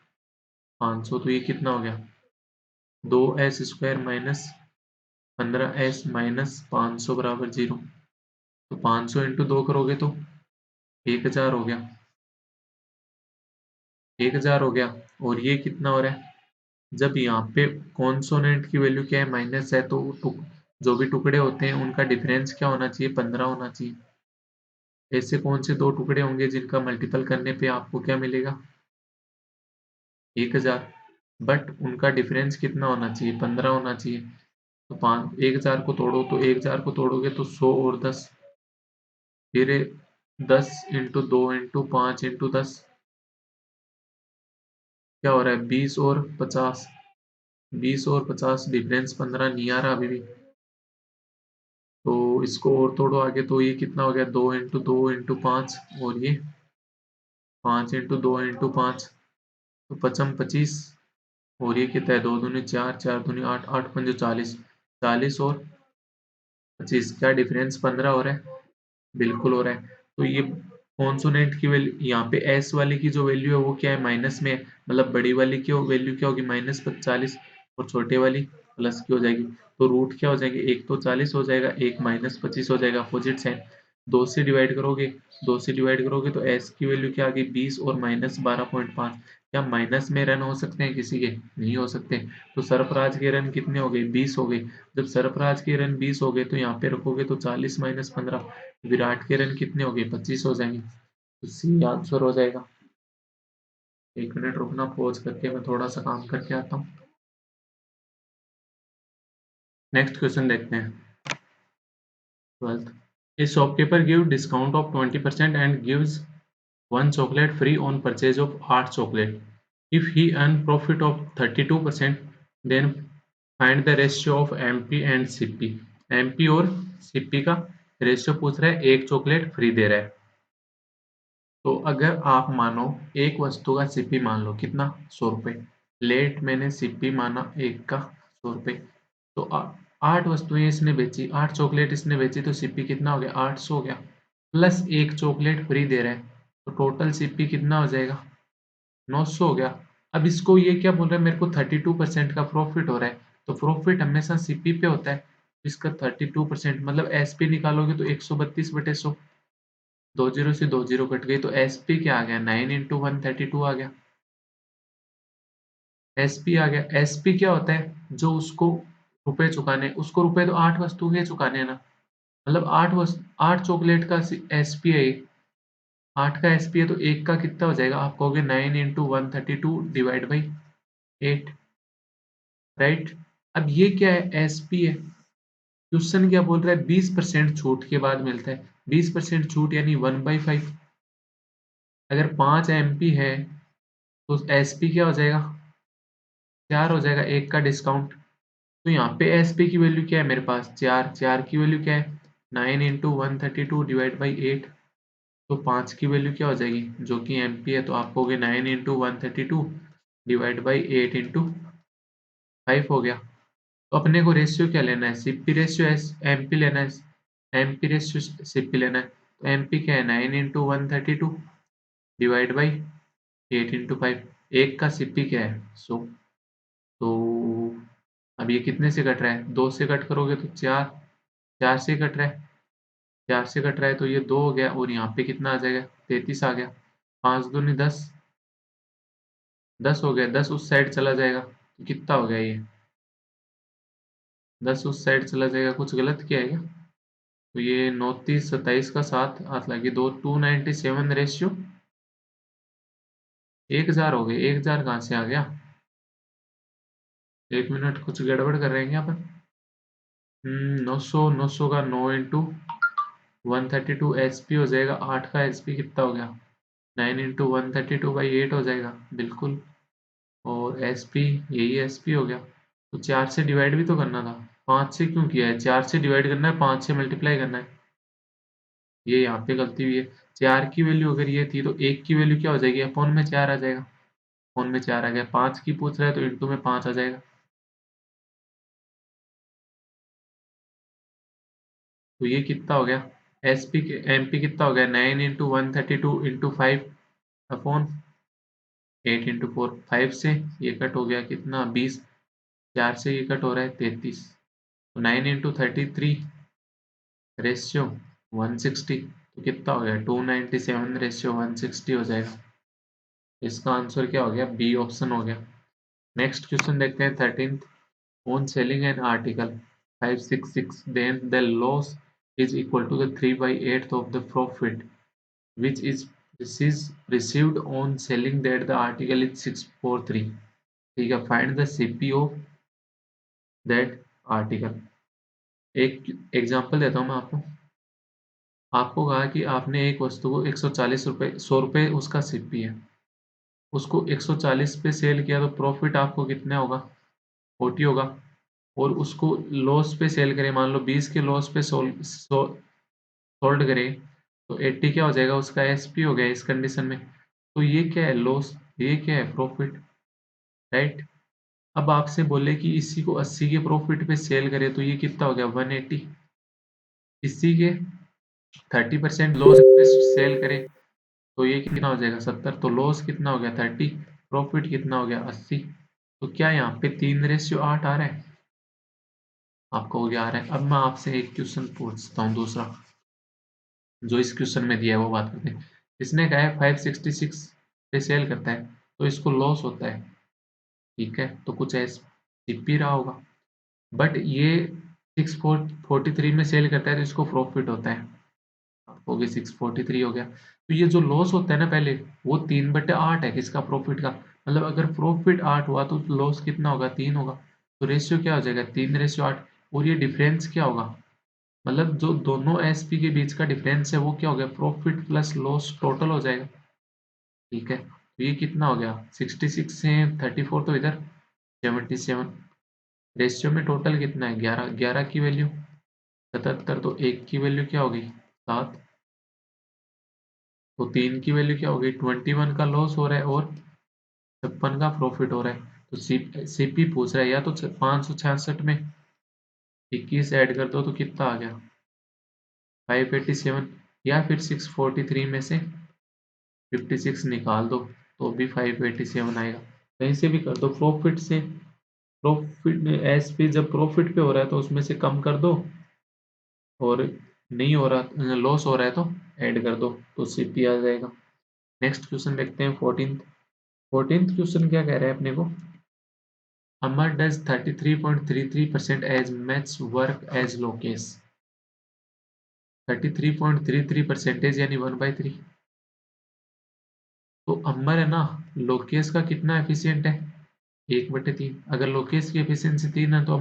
500। तो ये कितना हो गया, 2s² माइनस 15s माइनस 500 बराबर 0। तो 500 इंटू 2 करोगे तो 1000 हो गया, 1000 हो गया। और ये कितना हो रहा है, जब यहाँ पे कॉन्सोनेंट की वैल्यू क्या है, माइनस है, तो जो भी टुकड़े होते हैं उनका डिफरेंस क्या होना चाहिए, 15 होना चाहिए। ऐसे कौन से दो टुकड़े होंगे जिनका मल्टीपल करने पे आपको क्या मिलेगा, 1000, बट उनका डिफरेंस कितना होना चाहिए, 15 होना चाहिए। तो 1000 को तोड़ो, तो 1000 को तोड़ोगे तो 100 और 10, फिर 10 इंटू 2 इंटू 5 इंटू 10, क्या हो रहा है, 20 और 50। 20 और 50 डिफरेंस 15 नहीं आ रहा अभी भी। तो इसको और तोड़ो आगे, तो ये कितना हो गया, 2 × 2 × 5, और ये 5 × 2 × 5, तो 25, और ये कितना है, 2 दूनी 4, 4 दूनी 8, 8 × 5 40, 40 और 25, क्या डिफरेंस 15 हो रहा है, बिल्कुल हो रहा है। तो ये कॉन्सोनेंट की वैल्यू, यहाँ पे एस वाले की जो वैल्यू है वो क्या है, माइनस में है, मतलब बड़ी वाली की वैल्यू क्या होगी, -40, और छोटे वाली प्लस की हो जाएगी। तो रूट क्या हो जाएंगे, एक तो 40 हो जाएगा, एक -25 हो जाएगा, अपोजिट साइन। दो से डिवाइड करोगे तो एस की वैल्यू क्या आ गई, 20 और -12.5। क्या माइनस में रन हो सकते हैं किसी के, नहीं हो सकते। तो सरफराज के रन कितने हो गए, 20 हो गए। जब सरफराज के रन 20 हो गए तो यहाँ पे रखोगे तो 40 - 15, विराट के रन कितने हो गए, 25 हो जाएंगे। तो सी आंसर हो जाएगा। 1 मिनट रुकना, पॉज करके मैं थोड़ा सा काम करके आता हूँ। नेक्स्ट क्वेश्चन देखते हैं। 12th, A shopkeeper give discount of 20% and gives 1 chocolate free on purchase of 8 chocolate. If he earn profit of 32%, then find the ratio of MP and CP. MP और CP का ratio पूछ रहा है, एक chocolate free दे रहा है। तो अगर आप मानो एक वस्तु का सीपी मान लो कितना, 100 रुपये। लेट मैंने सीपी माना एक का 100 रुपये। तो 8 वस्तुएं इसने बेची, 8 चॉकलेट इसने बेची, तो सीपी कितना हो गया, 800 हो गया। प्लस एक चॉकलेट फ्री दे रहा है, तो टोटल सीपी कितना हो जाएगा, 900 हो गया। अब इसको ये क्या बोल रहा है, मेरे को 32% का प्रॉफिट हो रहा है। तो प्रॉफिट हमेशा सीपी पे होता है। इसका 32% मतलब एसपी निकालोगे तो 132/100। 20 से 20 कट गई, तो एसपी क्या आ गया, 9 × 132 आ गया। एसपी आ गया। एसपी क्या होता है, जो उसको रुपए चुकाने, उसको रुपए तो 8 वस्तु के चुकाने हैं ना, मतलब 8 चॉकलेट का एसपी है, 8 का एसपी है, तो एक का कितना हो जाएगा, आप कहोगे 9 × 132 डिवाइड बाई 8, राइट। अब ये क्या है, एसपी है। क्वेश्चन क्या बोल रहा है, 20% छूट के बाद मिलता है। 20% छूट यानी 1/5। अगर 5 MP है तो एसपी क्या हो जाएगा, 4 हो जाएगा, एक का डिस्काउंट। तो यहाँ पे एसपी की वैल्यू क्या है मेरे पास, 4। 4 की वैल्यू क्या है, 9 × 132 डिवाइड बाई 8। तो 5 की वैल्यू क्या हो जाएगी, जो कि एमपी है, तो आप कहोगे 9 × 132 डिवाइड बाई 8 × 5 हो गया। तो अपने को रेशियो क्या लेना है, सीपी रेशियो एमपी लेना है, एमपी रेशियो सीपी लेना है। तो एमपी क्या है, 9 × 132 डिवाइड बाई 8 × 5। एक का सीपी क्या है, 100। तो अब ये कितने से कट रहा है, 2 से कट करोगे तो 4, 4 से कट रहा है, 4 से कट रहा है, तो ये 2 हो गया, और यहाँ पे कितना आ जाएगा, 33 आ गया। 5 दूनी 10, 10 हो गया, 10 उस साइड चला जाएगा, तो कितना हो गया ये, 10 उस साइड चला जाएगा, कुछ गलत किया है क्या। तो ये 29 27 का 7 हाथ लगी, 297 रेशियो 1000 हो गए। 1000 कहाँ से आ गया, 1 मिनट, कुछ गड़बड़ कर रहे हैं क्या अपन। 900, 900 का 9 × 132 एसपी हो जाएगा। 8 का एसपी कितना हो गया, 9 × 132/8 हो जाएगा, बिल्कुल। और एसपी, यही एसपी हो गया। तो 4 से डिवाइड भी तो करना था, 5 से क्यों किया है, 4 से डिवाइड करना है, 5 से मल्टीप्लाई करना है, ये यहाँ पे गलती हुई है। 4 की वैल्यू अगर ये थी, तो 1 की वैल्यू क्या हो जाएगी, अपॉन में 4 आ जाएगा, अपॉन में 4 आ गया। 5 की पूछ रहा है तो इंटू में 5 आ जाएगा। तो ये कितना हो गया, एसपी के एमपी कितना हो गया, 9 × 132 × 5 अपॉन 8 × 4। 5 से ये कट हो गया कितना, 20। 4 से ये कट हो रहा है 33। तो 9 × 33 रेशियो 160, तो कितना हो गया, 297 रेशियो 160 हो जाएगा। इसका आंसर क्या हो गया, बी ऑप्शन हो गया। नेक्स्ट क्वेश्चन देखते हैं 13th, on selling an article 566, then the loss is equal to the 3/8 of the profit which is received on selling that the article is 643। ठीक है, find the CP of that article. एक example देता हूँ मैं आपको। आपको कहा कि आपने एक वस्तु को 140 रुपये, 100 रुपये उसका सीपी है, उसको 140 पे सेल किया, तो प्रॉफिट आपको कितना होगा, 40 होगा, और उसको लॉस पे सेल करें, मान लो 20 के लॉस पे सोल्ड करें, तो 80 क्या हो जाएगा, उसका एसपी हो गया इस कंडीशन में। तो ये क्या है, लॉस, ये क्या है, प्रॉफिट, राइट। अब आपसे बोले कि इसी को 80 के प्रॉफिट पे सेल करें, तो ये कितना हो गया, 180। इसी के 30% लॉस पे सेल करें, तो ये कितना हो जाएगा, 70। तो लॉस कितना हो गया, 30, प्रॉफिट कितना हो गया, 80। तो क्या यहाँ पे 3:8 आ रहा है, आपको हो गया आ रहा है। अब मैं आपसे एक क्वेश्चन पूछता हूँ दूसरा, जो इस क्वेश्चन में दिया है वो बात करते हैं। इसने कहा है 566 पे सेल करता है, तो इसको लॉस होता है, ठीक है, तो कुछ ऐसा दिख भी रहा होगा। बट ये 643 में सेल करता है, तो इसको प्रॉफिट होता है, हो गया 643 हो गया। तो ये जो लॉस होता है ना पहले, वो 3/8 है किसका, प्रॉफिट का। मतलब अगर प्रॉफिट 8 हुआ तो लॉस कितना होगा, 3 होगा। तो रेशियो क्या हो जाएगा, 3:8। और ये डिफरेंस क्या होगा, मतलब जो दोनों एसपी के बीच का डिफरेंस है वो क्या हो गया, प्रॉफिट प्लस लॉस टोटल हो जाएगा, ठीक है। तो ये कितना हो गया, 66 से 34, तो इधर 77। रेशियो में टोटल कितना है, 11, 11 की वैल्यू 77, तो 1 की वैल्यू क्या होगी, 7, तो 3 की वैल्यू क्या होगी, 21 का लॉस हो रहा है, और 56 का प्रॉफिट हो रहा है। तो सीपी पूछ रहा है, या तो 566 में 21 ऐड कर दो तो कितना आ गया, 587, या फिर 643 में से 56 निकाल दो तो भी 587 आएगा। कहीं से भी कर दो, प्रॉफिट से, प्रॉफिट एस पे जब प्रॉफिट पे हो रहा है तो उसमें से कम कर दो, और नहीं हो रहा, लॉस हो रहा है तो ऐड कर दो, तो सीपी आ जाएगा। नेक्स्ट क्वेश्चन देखते हैं, 14th क्वेश्चन क्या कह रहा है अपने को, Amar does 33.33% as much work as Lokesh. 33.33% यानी 1/3। तो अमर है ना, लोकेश का कितना एफिशिएंट है, 1/3। अगर लोकेश की एफिशिएंसी 3 है तो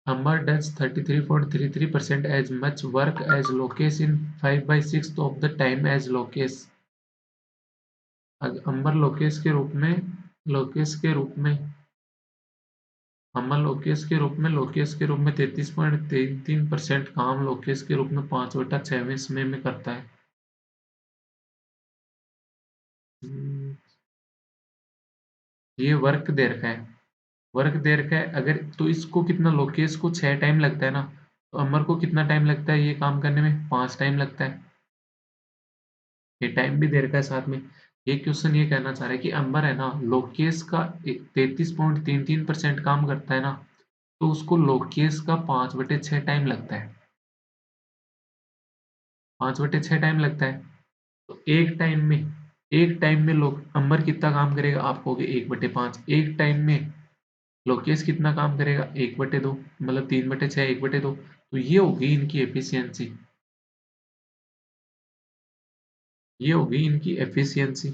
अमर does 33.33% as much work as Lokesh in 5/6 of the time as Lokesh। अमर लोकेश के रूप में अमर लोकेश के रूप में 33.33% काम लोकेश के रूप में 5/6 में समय में करता है। हम्म, ये वर्क दे रखा है, अगर तो इसको कितना, लोकेश को 6 टाइम लगता है ना, तो अमर को कितना टाइम लगता है ये काम करने में, 5 टाइम लगता है। ये टाइम भी दे रखा है साथ में। ये क्वेश्चन ये कहना चाह रहा है कि अंबर है ना, लोकेश का 33.33% काम करता है ना, तो उसको लोकेश का 5/6 टाइम लगता है, 5/6 टाइम लगता है। तो एक टाइम में लोग अंबर कितना काम करेगा, आप कहोगे 1/5। एक टाइम में लोकेश कितना काम करेगा, 1/2, मतलब 3/6, 1/2। तो ये होगी इनकी एफिशिएंसी, ये होगी इनकी एफिशिएंसी।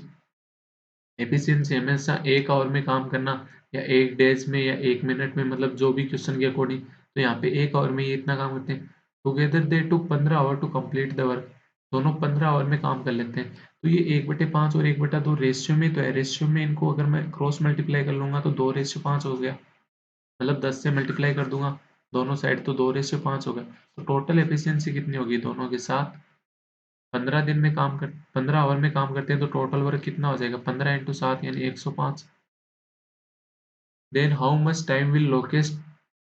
एफिशिएंसी हमेशा 1 आवर में काम करना, या 1 डेज में, या 1 मिनट में, मतलब जो भी क्वेश्चन के अकॉर्डिंग। तो यहाँ पे 1 आवर में ये इतना काम करते हैं। Together they took 15 hour to complete the work. दोनों 15 आवर में काम कर लेते हैं। तो ये 1/5 और 1/2 रेशियो में तो है। रेशियो में इनको अगर मैं क्रॉस मल्टीप्लाई कर लूंगा तो 2:5 हो गया, मतलब 10 से मल्टीप्लाई कर दूंगा दोनों साइड, तो 2:5 हो गया। तो टोटल एफिशिएंसी कितनी होगी दोनों के साथ, 15 आवर में काम करते हैं, तो टोटल वर्क कितना हो जाएगा, 15 × 7 यानी 105। Then how much time will Lokesh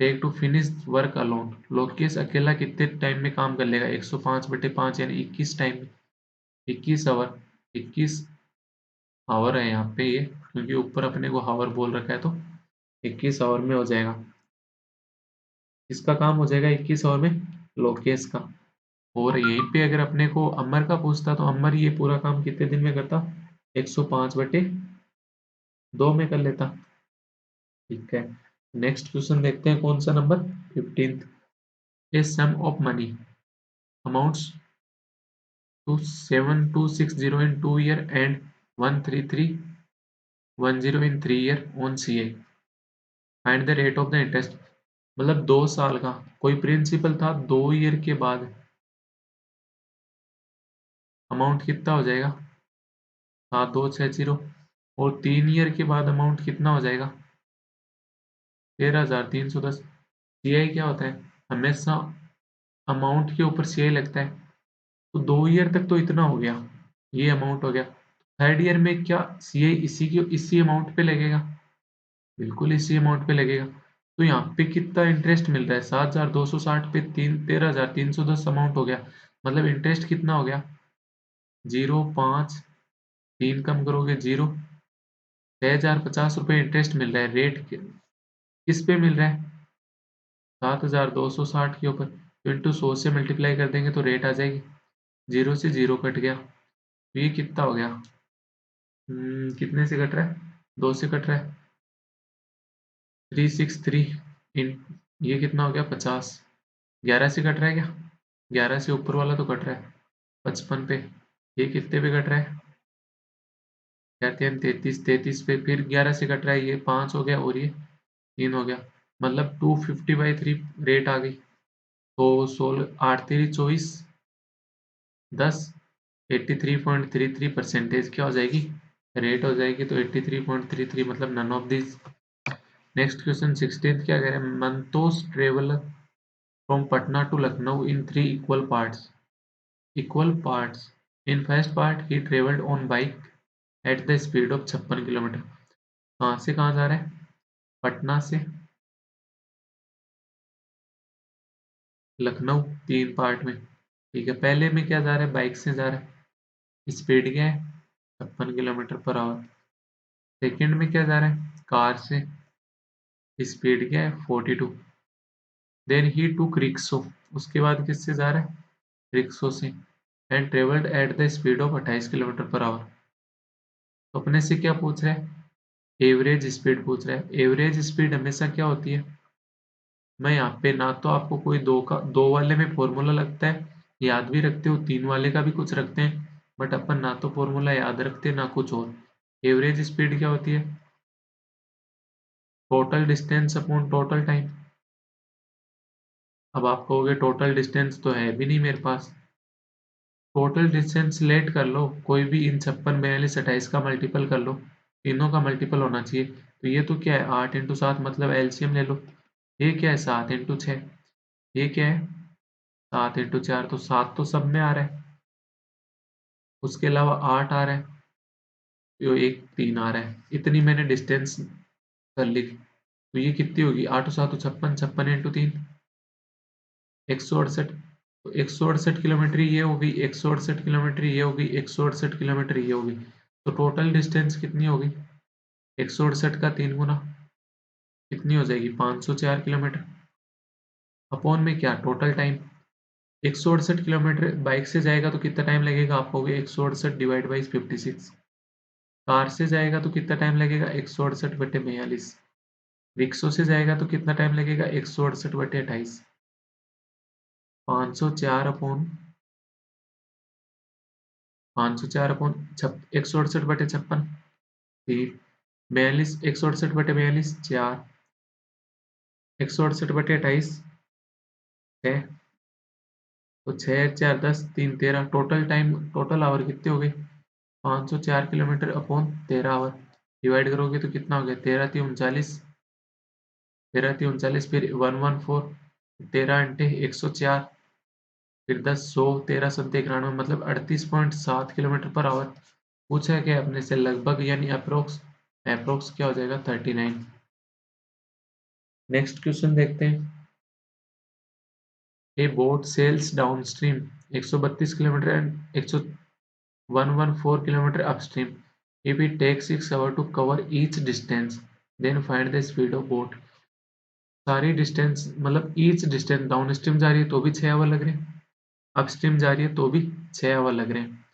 take to finish work alone. Lokesh अकेला कितने टाइम में काम कर लेगा, 105/5 यानी 21 टाइम में, 21 आवर, 21 आवर है यहाँ पे ये, क्योंकि ऊपर अपने को हावर बोल रखा है, तो 21 आवर में हो जाएगा। इसका काम हो जाएगा 21 आवर में, लोकेश का। और यहीं पे अगर अपने को अमर का पूछता, तो अमर ये पूरा काम कितने दिन में करता, 105/2 में कर लेता, ठीक है। नेक्स्ट क्वेश्चन देखते हैं, कौन सा number, 15th। A sum of money amounts to 7260 in 2 year and 13310 in 3 year on CA. Find the rate of the interest. मतलब 2 साल का कोई प्रिंसिपल था, 2 ईयर के बाद अमाउंट कितना हो जाएगा, 7260, और 3 ईयर के बाद अमाउंट कितना हो जाएगा? 13,310। सीआई क्या होता है? हमेशा अमाउंट के ऊपर सीआई लगता है। तो 2 ईयर तक तो इतना हो गया, ये अमाउंट हो गया। थर्ड ईयर में क्या सीआई इसी अमाउंट पे लगेगा? बिल्कुल इसी अमाउंट पे लगेगा। तो यहाँ पे कितना इंटरेस्ट मिल रहा है? 7,260 पे 13,310 अमाउंट हो गया। मतलब इंटरेस्ट कितना हो गया? 0.5, 3 कम करोगे 0, 6,050 रुपये इंटरेस्ट मिल रहा है। रेट किस पे मिल रहा है? 7,260 के ऊपर। तो इंटू 100 से मल्टीप्लाई कर देंगे तो रेट आ जाएगी। 0 से 0 कट गया, तो ये कितना हो गया? कितने से कट रहा है? 2 से कट रहा है। 363 इन, ये कितना हो गया? 50। 11 से कट रहा है क्या? 11 से ऊपर वाला तो कट रहा है 55 पे। ये कितने पे कट रहा है? कहते हैं 33, 33 पे फिर 11 से कट रहा है। ये 5 हो गया और ये 3 हो गया। मतलब 250/3 रेट आ गई। तो 16, 8 3 24, 10, 83.33% क्या हो जाएगी? रेट हो जाएगी। तो 83.33 मतलब none of this. Next question 16th क्या कह रहे हैं? Mantosh travel from Patna to Lucknow in 3 equal parts. Equal parts. In first part he travelled on bike at the speed of 56 kilometre. कहाँ से कहाँ जा रहा है? पटना से लखनऊ, 3 पार्ट में। ठीक है, पहले में क्या जा रहा है? बाइक से जा रहा है। स्पीड क्या है? 56 किलोमीटर पर आवर। सेकेंड में क्या जा रहा है? कार से। स्पीड क्या है? 42। देन ही टूक रिक्शो। उसके बाद किससे जा रहा है? रिक्शो से। And travelled eight the speed of 28 kilometre per hour. तो अपने से क्या पूछ रहा है? एवरेज स्पीड पूछ रहा है। एवरेज स्पीड हमेशा क्या होती है? मैं यहाँ पे ना तो आपको कोई दो वाले में फॉर्मूला लगता है, याद भी रखते हो, 3 वाले का भी कुछ रखते हैं, बट अपन ना तो फॉर्मूला याद रखते ना कुछ और। एवरेज स्पीड क्या होती है? Total distance upon total time. अब आप कहोगे टोटल डिस्टेंस तो है भी नहीं मेरे पास। टोटल डिस्टेंस लेट कर लो, कोई भी इन 56, 42, 28 का मल्टीपल कर लो। तीनों का मल्टीपल होना चाहिए। तो ये तो क्या है? 8 × 7 मतलब एलसीएम ले लो। ये क्या है? 7 × 6। ये क्या है? 7 × 4। तो 7 तो सब में आ रहा है, उसके अलावा 8 आ रहा है, तो एक 3 आ रहा है। इतनी मैंने डिस्टेंस कर ली। तो ये कितनी होगी? 8 × 7 = 56, 56 × 3 168। तो 168 किलोमीटर ये होगी, 168 किलोमीटर ये होगी, 168 किलोमीटर ये होगी। तो टोटल डिस्टेंस कितनी होगी? 168 का 3 गुना कितनी हो जाएगी? 504 किलोमीटर। अपॉन में क्या? Total time. 168 किलोमीटर बाइक से जाएगा तो कितना टाइम लगेगा? आप कहोगे 168 डिवाइड बाई 56। कार से जाएगा तो कितना टाइम लगेगा? 168/42। रिक्शो से जाएगा तो कितना टाइम लगेगा? 168/28। 504 अपॉन 168/56। फिर 42, 168/42 4, 168/28 6। तो 6 × 4 = 10, 3 13। टोटल टाइम, टोटल आवर कितने हो गए? 504 किलोमीटर अपॉन 13 आवर। डिवाइड करोगे तो कितना हो गया? 13×3 = 39, 13×3 = 39, फिर 114, 13 × 104, फिर 10, 100, 13×7 = 91, मतलब 38.7 किलोमीटर पर आवर। पूछा है क्या अपने से? लगभग यानी अप्रोक्स। अप्रोक्स क्या हो जाएगा? 39। नेक्स्ट क्वेश्चन देखते हैं। A boat sails downstream 132 kilometre and 114 kilometre upstream. If it takes 6 hours to cover each distance, then find the speed of boat। सारी डिस्टेंस मतलब ईच डिस्टेंस, डाउन स्ट्रीम जा रही है तो भी 6 आवर लग रहे हैं, अपस्ट्रीम जा रही है तो भी 6 आवर लग रहे हैं।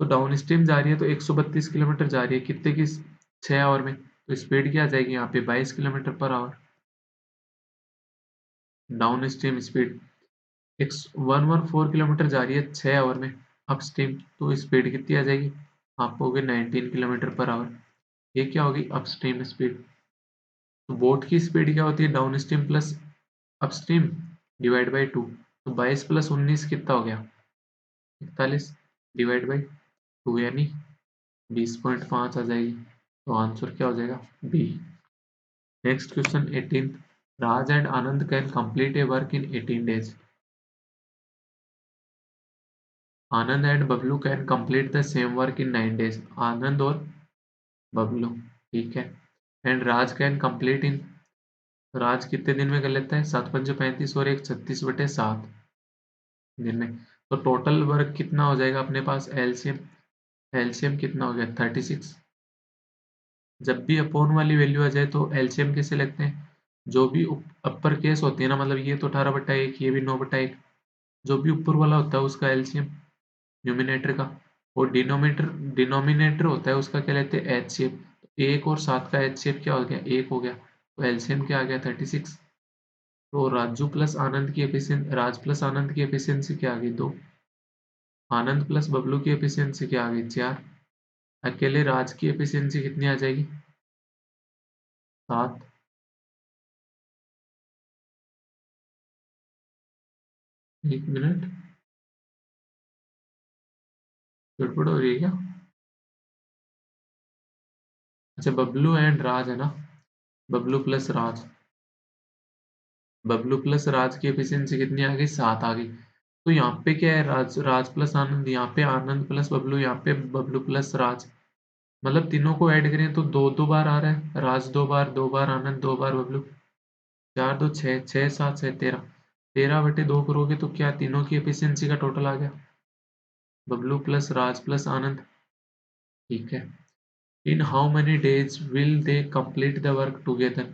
तो डाउन स्ट्रीम जा रही है तो 132 किलोमीटर जा रही है, कितने की? 6 आवर में। तो स्पीड क्या आ जाएगी यहाँ पे? 22 kilometre per hour. Down stream speed 114 kilometre जा रही है 6 आवर में अप स्ट्रीम, तो स्पीड कितनी आ जाएगी? आप होगी 19 किलोमीटर पर आवर। ये क्या होगी? Up stream speed. तो बोट की स्पीड क्या होती है? Down stream plus up stream divide by 2। तो 22 + 19 कितना हो गया? 41 डिवाइड बाई 2 यानी 20.5 आ जाएगी। तो आंसर क्या हो जाएगा B. Next question 18, Raj and Anand can complete a work in 18 days। Anand and Bablu can complete the same work in 9 days। Anand और बबलू, ठीक है। And Raj can complete in, Raj कितने दिन में कर लेता है, 7×5 = 35 और एक 36/7 दिन में। तो टोटल वर्क कितना हो जाएगा अपने पास, एलसीएम, एलसीएम कितना हो गया 36। जब भी अपोन वाली वैल्यू आ जाए तो एलसीएम कैसे लगते हैं, जो भी अपर केस होती है ना, मतलब ये तो 18/1, ये भी 9/1, जो भी ऊपर वाला होता है उसका एलसीएम न्यूमिनेटर का, और डिनोमिनेटर डिनोमिनेटर होता है उसका क्या लेते हैं एचसीएफ। 1 और 7 का एचसीएफ क्या हो गया, 1 हो गया, तो एलसीएम क्या आ गया 36। तो राजू प्लस आनंद की एफिशिएंसी, राज प्लस आनंद की एफिशिएंसी क्या आ गई 2, आनंद प्लस बबलू की एफिशिएंसी क्या आ गई 4, अकेले राज की एफिशिएंसी कितनी आ जाएगी 7। 1 मिनट, गड़बड़ हो रही है क्या? अच्छा बबलू एंड राज है ना, बबलू प्लस राज, बबलू प्लस राज की एफिशिएंसी कितनी आ गई 7 आ गई। तो यहाँ पे क्या है, राज राज प्लस आनंद, यहाँ पे आनंद प्लस बबलू, यहाँ पे बबलू प्लस राज, मतलब तीनों को ऐड करें तो दो दो बार आ रहा है, राज 2 बार, 2 बार आनंद, 2 बार बबलू, 4×2 6, 6×7 से 13, 13/2 करोगे तो क्या तीनों की एफिशिएंसी का टोटल आ गया, बबलू प्लस राज प्लस आनंद, ठीक है। In how many days will they complete the work together,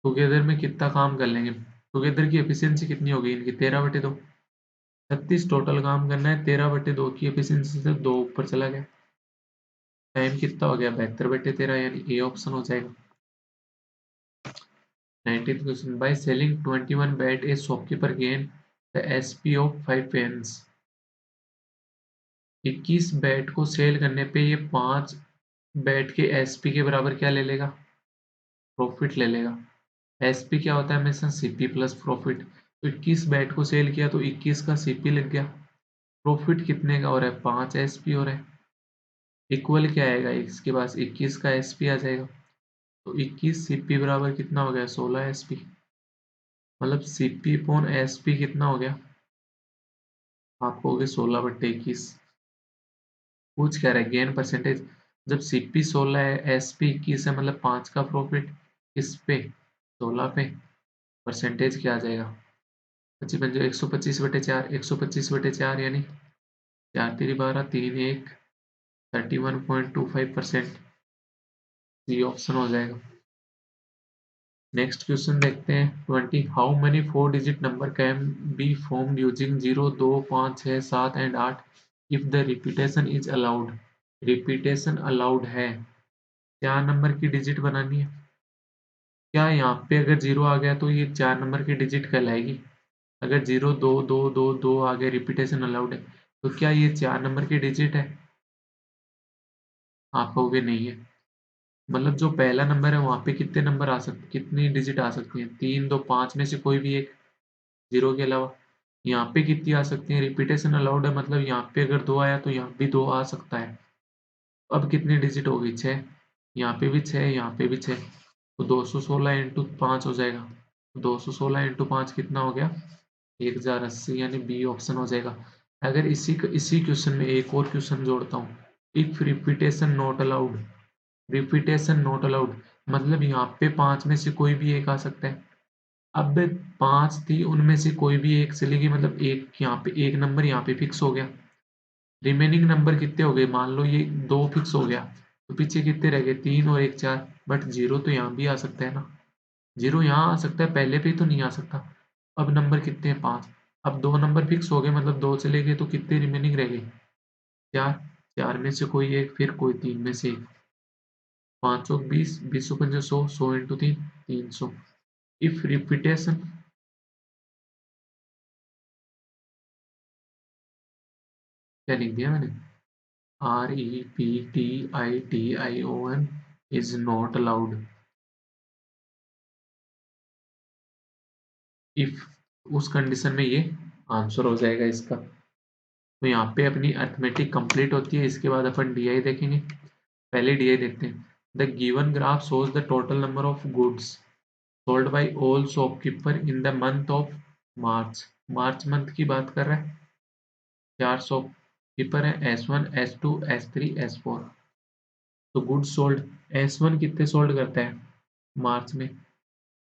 together में कितना काम कर लेंगे, टुगेदर की एफिशिएंसी कितनी होगी इनकी 13/2, 36 टोटल काम करना है, 13/2 की एफिशिएंसी से 2 ऊपर चला गया, टाइम कितना हो गया 72/13, यानी ए ऑप्शन हो जाएगा। 19th question, by selling 21 bat a shopkeeper gain the SP of 5 pence. 21 bat को सेल करने पे ये 5 बैट के एसपी के बराबर क्या ले लेगा, प्रॉफिट ले लेगा। एसपी क्या होता है हमेशा सीपी प्लस प्रॉफिट, तो 21 बैट को सेल किया तो 21 का सीपी लग गया, प्रॉफिट कितने का हो रहा है 5 एसपी हो रहा है, इक्वल क्या आएगा इसके पास 21 का एसपी आ जाएगा, तो 21 सीपी बराबर कितना हो गया 16 एसपी, मतलब सीपी अपॉन एसपी कितना हो गया, आपको हो गया 16/21। पूछ क्या रहा है गेन परसेंटेज, जब सीपी 16 है एसपी 21 है, मतलब 5 का प्रॉफिट किस पे 16 पे, परसेंटेज क्या आ जाएगा 25 125/4, 125/4 यानी 4×3 = 12, 3×1 31.25%, सी ऑप्शन हो जाएगा। नेक्स्ट क्वेश्चन देखते हैं 20, how many 4 digit number can be formed using 0, 2, 5, 6, 7 and 8 if the repetition is allowed. Repetition allowed है, 4 नंबर की डिजिट बनानी है, क्या यहाँ पे अगर 0 आ गया तो ये 4 नंबर की डिजिट कहलाएगी, अगर 0 2 2 2 2 आ गया रिपीटेशन अलाउड है, तो क्या ये 4 नंबर की डिजिट है, आप कहोगे नहीं है, मतलब जो पहला नंबर है वहां पे कितने नंबर आ सकते, कितनी डिजिट आ सकती हैं 3 2 5 में से कोई भी एक, 0 के अलावा। यहाँ पे कितनी आ सकती है, रिपीटेशन अलाउड है, मतलब यहाँ पे अगर 2 आया तो यहाँ भी 2 आ सकता है, अब कितनी डिजिट होगी 6, यहाँ पे भी 6, यहाँ पे भी 6, तो 216 × 5 हो जाएगा, 216 × 5 कितना हो गया 1080, यानी बी ऑप्शन हो जाएगा। अगर इसी क्वेश्चन में एक और क्वेश्चन जोड़ता हूँ, if repetition not allowed, repetition not allowed मतलब यहाँ पे 5 में से कोई भी एक आ सकता है, अब 5 थी उनमें से कोई भी एक चलेगी, मतलब एक यहाँ पे एक नंबर यहाँ पे फिक्स हो गया, रिमेनिंग नंबर कितने हो गए, मान लो ये 2 फिक्स हो गया, तो पीछे कितने रह गए 3 और एक 4, बट 0 तो यहाँ भी आ सकता है ना, 0 यहाँ आ सकता है, पहले पे तो नहीं आ सकता। अब नंबर कितने हैं 5, अब 2 नंबर फिक्स हो गए, मतलब 2 चले गए तो कितने रिमेनिंग रह गए 4, 4 में से कोई एक, फिर कोई 3 में से एक, 5 चौक 20, 20 चौक 100, 100 × 3 300। इफ रिपीटेशन, क्या लिख दिया मैंने, REPTITION is not allowed if, उस कंडीशन में ये आंसर हो जाएगा इसका। तो यहाँ पे अपनी अर्थमेटिक कंप्लीट होती है, इसके बाद अपन DI देखेंगे। पहले DI देखते हैं। The given graph shows the total number of goods sold bye all shopkeeper in the month of March. March month की बात कर रहा है। 4 शॉपकीपर है, S1, S2, S3, S4। तो गुड्स सोल्ड, S1 कितने सोल्ड करता है मार्च में?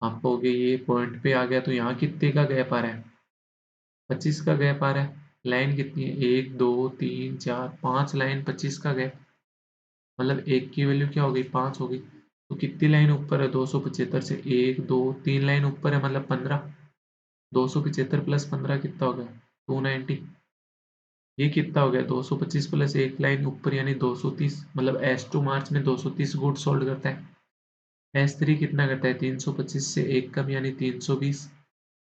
आप कहोगे ये पॉइंट पे आ गया तो यहाँ कितने का गैप आ रहा है? 25 का गैप आ रहा है। लाइन कितनी है? 1 2 3 4 5 लाइन 25 का गैप, मतलब एक की वैल्यू क्या हो गई? 5 हो गई। तो कितनी लाइन ऊपर है 275 से? 1 2 3 लाइन ऊपर है, मतलब 15। 275 प्लस 15 कितना हो गया? 290। ये कितना हो गया? 225 प्लस एक लाइन ऊपर यानी 230, मतलब S2 मार्च में 230 गुड सोल्ड करता है। S3 कितना करता है? 325 से एक कम यानी 320।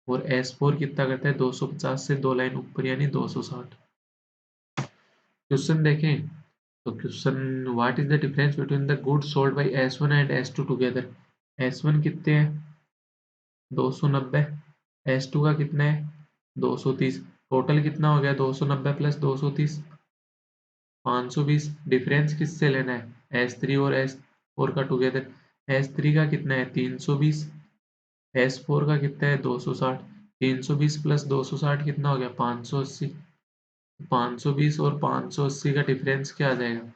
और S4 कितना करता है? 250 से दो लाइन ऊपर यानी 260। क्वेश्चन देखें तो question, what is the difference between the goods sold by S1 and S2 together? S1 कितने हैं? 290। S2 का कितना है? 230। टोटल कितना हो गया? 290 प्लस 230, 520। डिफरेंस किससे लेना है? S3 और S4 का टुगेदर। S3 का कितना है? 320। S4 का कितना है? 260। 320 प्लस 260 कितना हो गया? 580। 520 और 580 का डिफरेंस क्या आ जाएगा?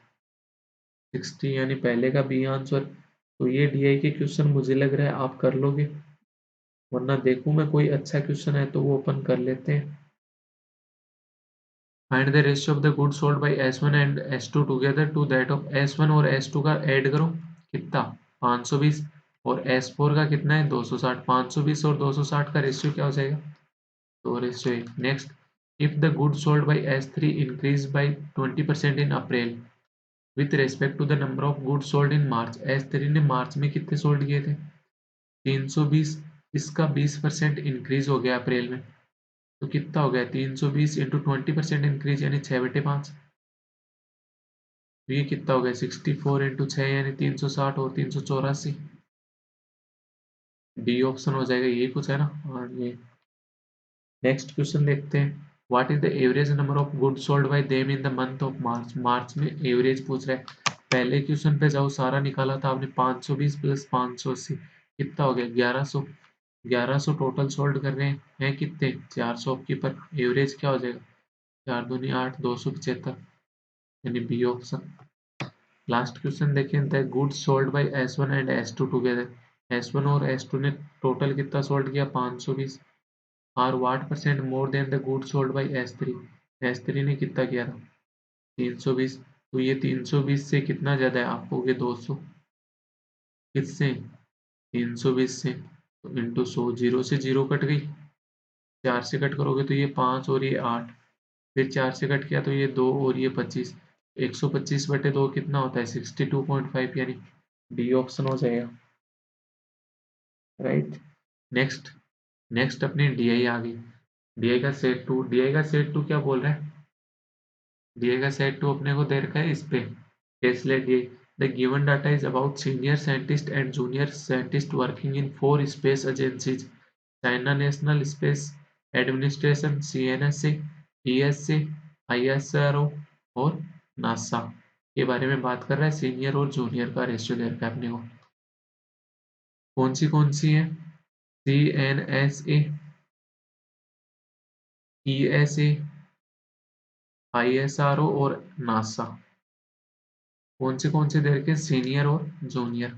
60, यानी पहले का बी आंसर। तो ये DI के क्वेश्चन मुझे लग रहा है आप कर लोगे, वरना देखूं मैं कोई अच्छा क्वेश्चन है तो वो ओपन कर लेते हैं। Find the ratio of the goods sold by S1 and S2 together to that of S1 और S2 का ऐड करो। कितना? 520। और S4 का कितना है? 260। 520 और 260 का रेशियो क्या हो जाएगा? 2:1। Next, if the goods sold by S3 increase by 20% in April with respect to the number of goods sold in March. S3 ने मार्च में कितने सोल्ड किए थे? 320। इसका 20% इंक्रीज हो गया अप्रैल में, तो कितना हो गया? 320 इंटू 20% इंक्रीज यानी 6/5। तो ये कितना हो गया? 64 इंटू 6 यानी 360 और 384। डी ऑप्शन हो जाएगा, ये कुछ है ना। हाँ ये। नेक्स्ट क्वेश्चन देखते हैं। What is the average number of goods sold by them in the month of March. March में एवरेज पूछ रहा है। पहले क्वेश्चन पे जाओ, सारा निकाला था आपने। 520 प्लस 580 कितना हो गया? 1100। 1100 टोटल सोल्ड कर रहे हैं कितने? 4 शॉपकीपर। एवरेज क्या हो जाएगा? 4 दूनी 8, 275, यानी बी ऑप्शन। लास्ट क्वेश्चन देखें। The goods sold by S1 and S2 together. S1 और S2 ने टोटल कितना सोल्ड किया? 520। Are what percent more than the goods sold by S3। S3 ने कितना किया था? 320। तो ये 320 से कितना ज्यादा है? आप कहोगे 200। किससे? 320 से। तो इंटू 100, जीरो से जीरो कट गई। 4 से कट करोगे तो ये 5 और ये 8। फिर 4 से कट किया तो ये 2 और ये 25। 125/2 कितना होता है? 62.5, यानी डी ऑप्शन हो जाएगा। राइट। नेक्स्ट। नेक्स्ट अपनी DI आ गई। DI का सेट टू क्या बोल रहा है? DI का सेट टू अपने को दे रखा है इस पे। कैसे DI? The given data is about senior scientist and junior scientist working in 4 space agencies, China national space administration CNSA, ESA, ISRO और नासा के बारे में बात कर रहा है। सीनियर और जूनियर का रेशियो दे रखा है अपने को। कौन सी है? CNSA, ESA, ISRO और नासा। कौन से दे रखे? सीनियर और जूनियर।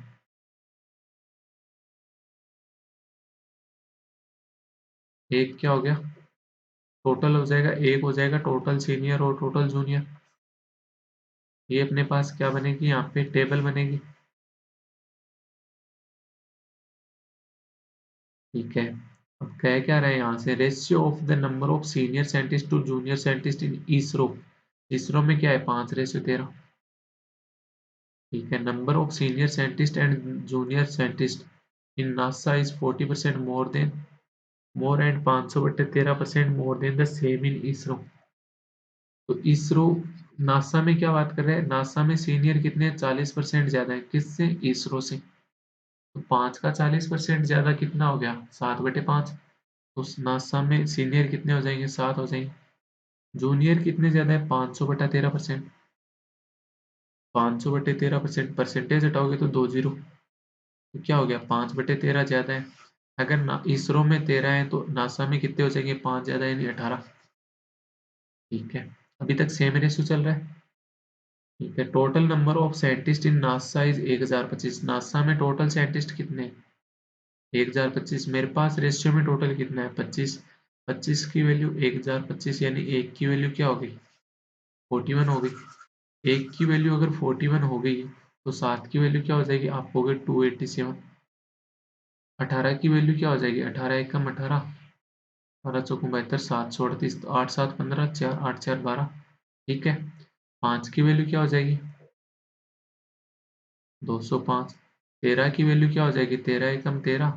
एक क्या हो गया? टोटल हो जाएगा, एक हो जाएगा टोटल सीनियर और टोटल जूनियर। ये अपने पास क्या बनेगी? यहाँ पे टेबल बनेगी। ठीक है। अब कह क्या रहे हैं यहाँ से? Ratio of the number of senior scientist to junior scientist in ISRO. ISRO में क्या है? 5:13। ठीक है। Number of senior scientist and junior scientist in NASA is 40% more than more and 500/13% more than the same in ISRO. तो इसरो, नासा में क्या बात कर रहे हैं? नासा में सीनियर कितने हैं? 40% ज्यादा है। किससे? इसरो से। तो 5 का 40% ज्यादा कितना हो गया? 7/5। तो नासा में सीनियर कितने हो जाएंगे? 7 हो जाएंगे। जूनियर कितने ज्यादा है? 500/13%। 500/13%, परसेंटेज हटाओगे तो 2 जीरो, तो क्या हो गया 5/13 ज़्यादा है। अगर ना इसरो में 13 है तो नासा में कितने हो जाएंगे, 5 ज़्यादा यानी 18। ठीक है, अभी तक सेम रेशियो चल रहा है। ठीक है, total number of scientist in NASA is 1025। NASA में टोटल साइंटिस्ट कितने हैं? 1025। मेरे पास रेशियो में टोटल कितना है, 25। 25 की वैल्यू 1025 यानी एक की वैल्यू क्या हो गई, 41 हो गई। एक की वैल्यू अगर 41 हो गई तो 7 की वैल्यू क्या हो जाएगी, आप हो गए 287। 18 की वैल्यू क्या हो जाएगी, 18 एकम 18, 18 चौको 72, 738, तो 8 7 15, 4 8 4 12। ठीक है, 5 की वैल्यू क्या हो जाएगी, 205। 13 की वैल्यू क्या हो जाएगी, 13 एकम 13,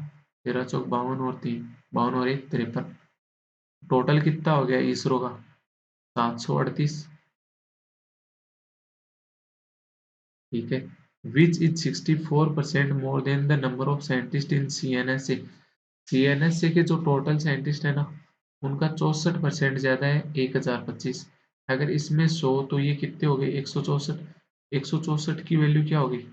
13 चौक 52 और 3, 52 और 1 53। टोटल कितना हो गया इसरो का, 738। ठीक है, which is 64% more than the number of scientist in CNSA। CNSA के जो टोटल साइंटिस्ट है ना, उनका 64% ज्यादा है, 1025। अगर इसमें 100 तो ये कितने हो गए, 164। 164 की वैल्यू क्या होगी,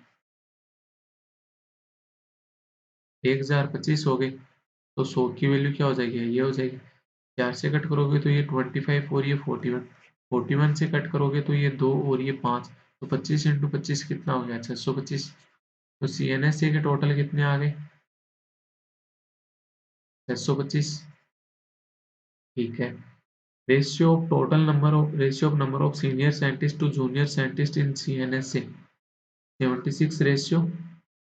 1025 हो गई, तो 100 की वैल्यू क्या हो जाएगी, ये हो जाएगी। 4 से कट करोगे तो ये 25 और ये 41। 41 से कट करोगे तो ये 2 और ये 5, तो 25 इंटू 25 कितना हो गया, 625। तो CNSA के टोटल कितने आ गए, 625। ठीक है, ratio of senior scientist to junior scientist in CNSA 76 ratio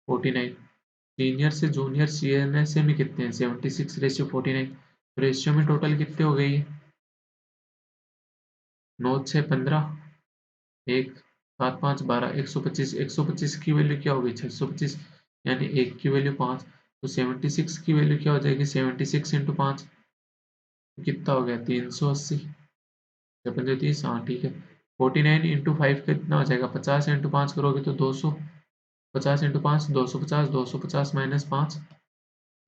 49। Senior से जूनियर CNSA में कितने हैं, 76 रेशियो 49। रेशियो में टोटल कितने हो गई, 9 6 15, 1 7 5 12, 125। 125 की वैल्यू क्या होगी, 625, यानी एक की वैल्यू 5। तो 76 की वैल्यू क्या हो जाएगी, 76 इंटू 5, कितना हो गया, 380। 30, हाँ ठीक है। 49 इंटू 5 कितना हो जाएगा, 50 इंटू 5 करोगे तो 200। 50 इंटू 5 250, 250 माइनस 5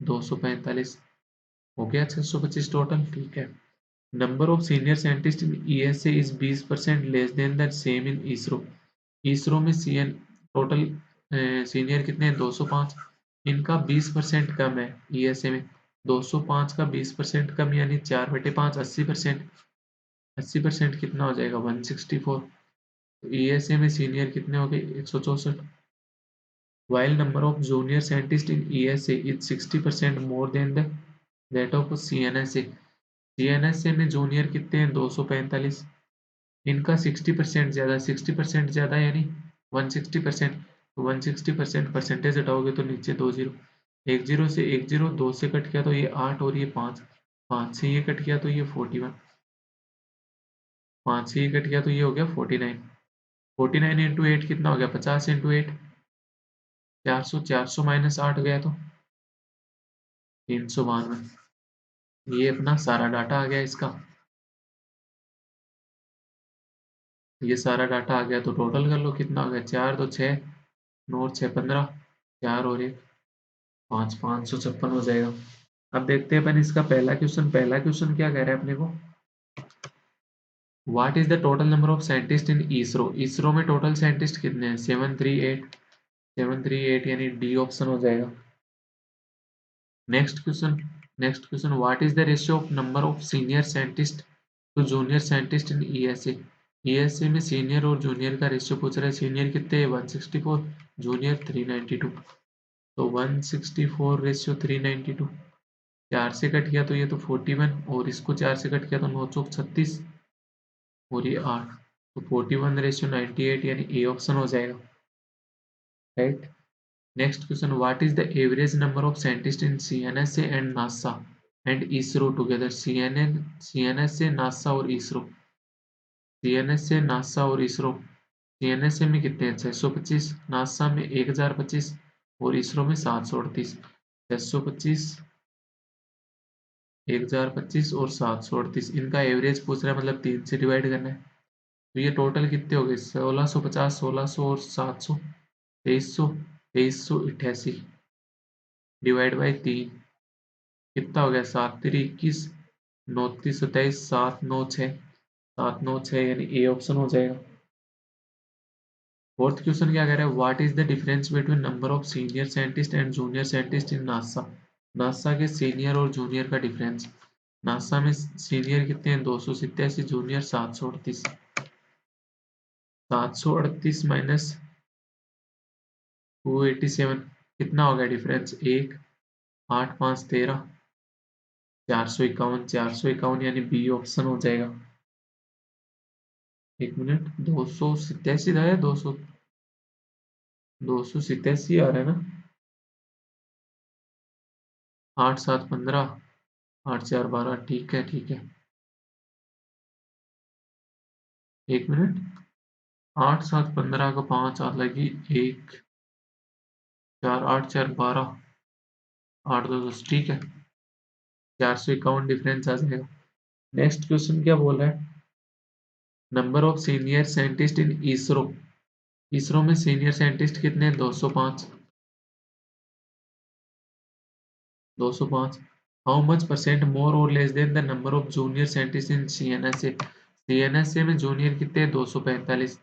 245, हो गया 625 टोटल। ठीक है, number of senior scientist in ESA is 20% less than the same in ISRO. ISRO में टोटल सीनियर कितने हैं, 205। इनका 20% कम है ESA में। 205 का 20% कम यानी 4/5, 80%। 80% कितना हो जाएगा, 164। तो ESA में सीनियर कितने हो गए, 164। While number of junior scientists in ESA is 60% more than the that of CNSA। CNSA में जूनियर कितने हैं, 245। इनका 60% ज़्यादा, 60% ज़्यादा यानी 160%। तो 160% परसेंटेज हटाओगे तो नीचे 2 जीरो, एक जीरो से एक जीरो, 2 से कट गया तो ये 8 और ये 5, 5 से ये कट गया तो ये 41, 5 से ये कट गया तो ये हो गया 49। 49 इंटू 8 कितना हो गया, 50 इंटू 8, 400। 400 माइनस 8 गया तो 392। ये अपना सारा डाटा आ गया इसका, ये सारा डाटा आ गया। तो टोटल कर लो कितना हो गया, 4 2 6, 9 और 6 15, 4 और 1 5, 556 हो जाएगा। अब देखते हैं अपन इसका पहला क्वेश्चन। पहला क्वेश्चन क्या कह रहा है अपने को, what is the total number of scientist in ISRO. ISRO में टोटल साइंटिस्ट कितने हैं, 738। 738 यानी डी ऑप्शन हो जाएगा। Next question, what is the ratio of number of senior scientist to junior scientist in ESA। ESA में सीनियर और जूनियर का ratio पूछ रहा है। सीनियर कितने हैं, 164, जूनियर 392। तो 164 रेशियो 392, 4 से कट गया तो ये तो 41, और इसको 4 से कट गया तो 9 चौक 36 और ये 8, तो 41 रेशियो 98 यानी ए ऑप्शन हो जाएगा, right. Next question, what is the average number of scientist in CNSA and NASA and ISRO together. CNSA, NASA और इसरो। CNSA, नासा और इसरो। CNSA में कितने हैं, 625, नासा में 1025 और इसरो में 738। 625, 1025 और 738, इनका एवरेज पूछ रहा है, मतलब 3 से डिवाइड करना है। तो ये टोटल कितने हो गए, 1650, 1600 और 700, 2300, 2388 डिवाइड बाई 3, कितना हो गया, 7 3 21, 9 3 27, 7 9 6, 7 9 6 यानी ए ऑप्शन हो जाएगा। फोर्थ क्वेश्चन क्या कह रहा है, what is the difference between number of senior scientist and junior scientist in NASA. NASA के सीनियर और जूनियर का डिफरेंस। नासा में सीनियर कितने हैं, 287, जूनियर 738। 738 माइनस 287 कितना हो गया डिफरेंस, 1, 8, 5, 13, 451, 451 यानी बी ऑप्शन हो जाएगा। एक मिनट, 287 था या 287 आ रहा है ना, 8, 7, 15, 8, 4, 12, ठीक है ठीक है। एक मिनट, 8, 7, 15 को 5 हाथ लगी, 1, 4, 8, 4, 12, 8, 2, 10, ठीक है। 451 डिफरेंस आ जाएगा। नेक्स्ट क्वेश्चन क्या बोल रहा है, number of senior scientist in ISRO. ISRO में सीनियर साइंटिस्ट कितने हैं, 205। 205। हाउ मच परसेंट मोर और less than the number of junior scientist in CNSA. CNSA में जूनियर कितने हैं, 245।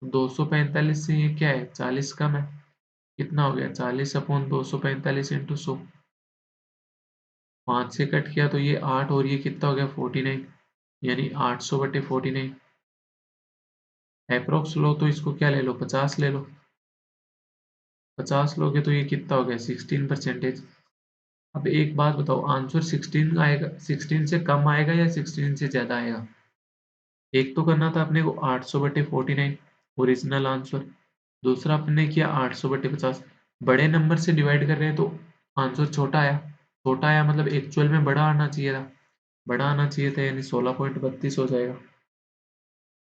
245 से ये क्या है, 40 कम है, कितना हो गया, 40/245 इंटू 100। 5 से कट किया तो ये 8 और ये कितना हो गया, 49, यानी 800/49। अप्रोक्स लो तो इसको क्या ले लो, 50 ले लो। 50 लोगे तो ये कितना हो गया, 16%। अब एक बात बताओ, आंसर 16 आएगा, 16 से कम आएगा या 16 से ज्यादा आएगा। एक तो करना था अपने को 800/49 ओरिजिनल आंसर, दूसरा अपने किया 800/50। बड़े नंबर से डिवाइड कर रहे हैं तो आंसर छोटा आया। छोटा आया मतलब एक्चुअल में बड़ा आना चाहिए था, बड़ा आना चाहिए था, यानी 16.32 हो जाएगा।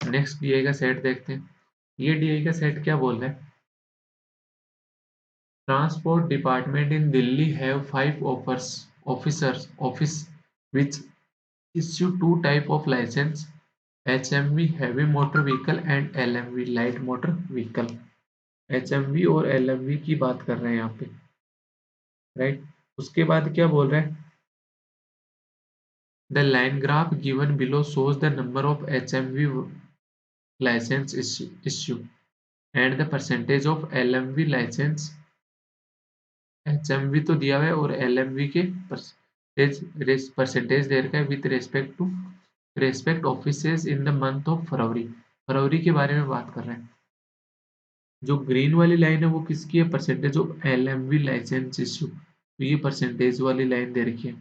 नेक्स्ट डीआई का सेट देखते हैं। ये डीआई का सेट क्या बोल रहा है, transport department in Delhi have 5 office which issue two type of license, HMV heavy motor vehicle and LMV light motor vehicle। HMV और LMV की बात कर रहे हैं यहाँ पे, राइट। उसके बाद क्या बोल रहे हैं, the line graph given below shows the number of HMV license issue and the percentage of LMV license। HMV तो दिया हुआ है और LMV के परसेंटेज दे रखा है with respect offices in the month of फरवरी। फरवरी के बारे में बात कर रहे हैं। जो ग्रीन वाली लाइन है वो किसकी है, percentage of LMV licence issue, तो ये परसेंटेज वाली लाइन दे रखी है।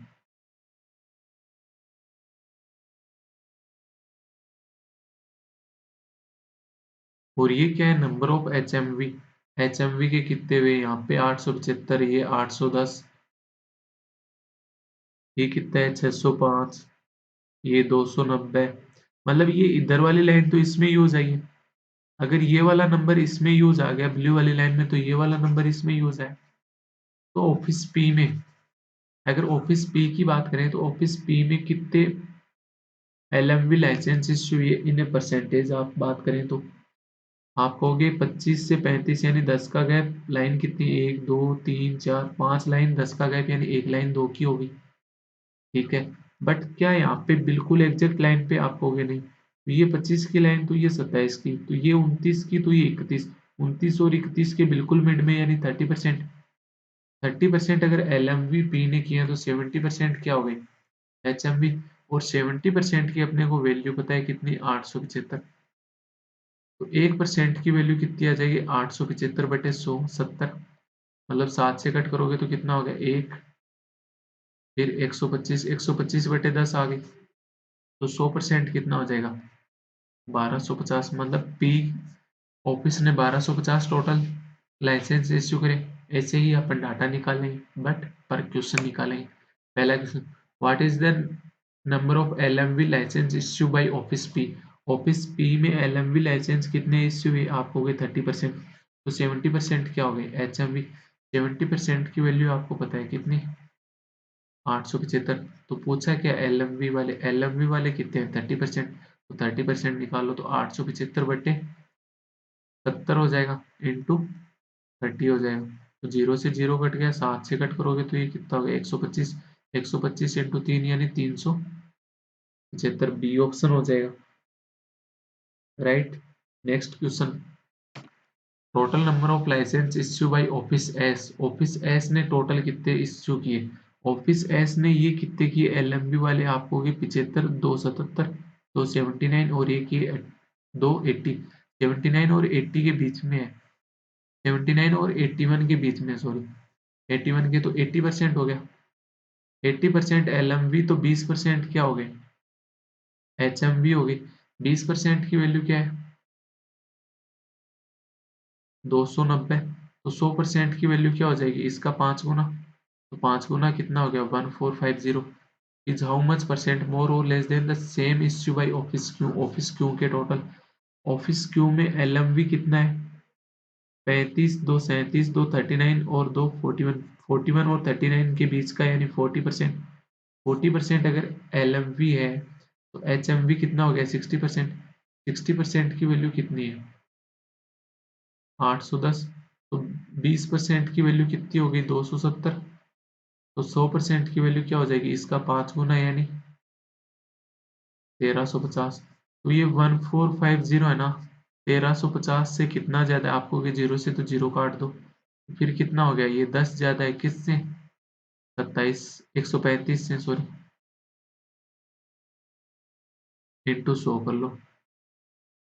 और ये क्या है, नंबर ऑफ HMV के कितने हुए, यहाँ पे 875, ये 810, ये कितना है 605, ये 290। मतलब ये इधर वाली लाइन तो इसमें यूज आई है, अगर ये वाला नंबर इसमें यूज आ गया ब्लू वाली लाइन में, तो ये वाला नंबर इसमें यूज है। तो ऑफिस पी में, अगर ऑफिस पी की बात करें तो ऑफिस पी में कितने LMV लाइसेंस इश्यू हुए इन परसेंटेज आप बात करें तो आप कहोगे 25 से 35, यानी 10 का गैप। लाइन कितनी, 1, 2, 3, 4, 5 लाइन, 10 का गैप यानी एक लाइन 2 की होगी, ठीक है। बट क्या यहाँ पे बिल्कुल एग्जैक्ट लाइन पे आप कहोगे नहीं, तो ये 25 की लाइन, तो ये 27 की, तो ये 29 की, तो ये 31। 29 और 31 के बिल्कुल मिड में, यानी 30%। 30% अगर LMV ने किया तो 70% क्या हो गई, HMV। और 70% की अपने को वैल्यू पता है कितनी, 875। तो 1% की वैल्यू कितनी आ जाएगी, 875/100, 70। मतलब 7 से कट करोगे तो कितना हो गया, 1, फिर 125, 125/10 आ गई, तो 100% कितना हो जाएगा, 1250। मतलब पी ऑफिस ने 1250 टोटल लाइसेंस इश्यू करे। ऐसे ही अपन डाटा निकालेंगे, बट पर क्वेश्चन निकालेंगे। पहला question, what is the number of LMV licence issue by office P. Office P में LMV लाइसेंस कितने इश्यू हुए, आपको गए 30%, तो 70% क्या हो गए, HMV। 70% की वैल्यू आपको पता है कितनी, 875। तो पूछा क्या, LMV वाले कितने हैं, 30%, तो 30% निकालो तो 875/70 हो जाएगा, इंटू 30 हो जाएगा। तो 0 से 0 कट गया, 7 से कट करोगे तो ये कितना हो गया, 125। 125 इंटू 3 यानी 375, बी ऑप्शन हो जाएगा, right. Next question, total number of licence issue by office S ने टोटल कितने इश्यू किए, ऑफिस एस ने ये कितने किए, एलएमबी वाले आपको कि 75, 277, 279 और ये किए 280, 79 और 80 के बीच में है, 79 और 81 के बीच में, सॉरी 81 के तो 80% हो गया, 80% एलएमबी तो 20% क्या हो गए, एचएमवी हो गई। 20% की वैल्यू क्या है, 290, तो 100% की वैल्यू क्या हो जाएगी, इसका 5 गुना, तो 5 गुना कितना हो गया, 1450 is how much percent more और less than the same issue by office Q के टोटल। ऑफिस क्यू में एलएमवी कितना है, 35, 237, 239 और 241, 41 और 39 के बीच का, यानी 40%। 40% अगर एलएमवी है तो एचएमवी कितना हो गया, 60%। 60% की वैल्यू कितनी है, 810, तो 20% की वैल्यू कितनी हो गई, 270, तो 100% की वैल्यू क्या हो जाएगी, इसका 5 गुना यानी 1350। तो ये 1450 है ना, 1350 से कितना ज्यादा है, आपको कि जीरो से तो जीरो काट दो, फिर कितना हो गया, ये 10 ज्यादा है किससे, 27, 135 से, सॉरी, इंटू 100 कर लो,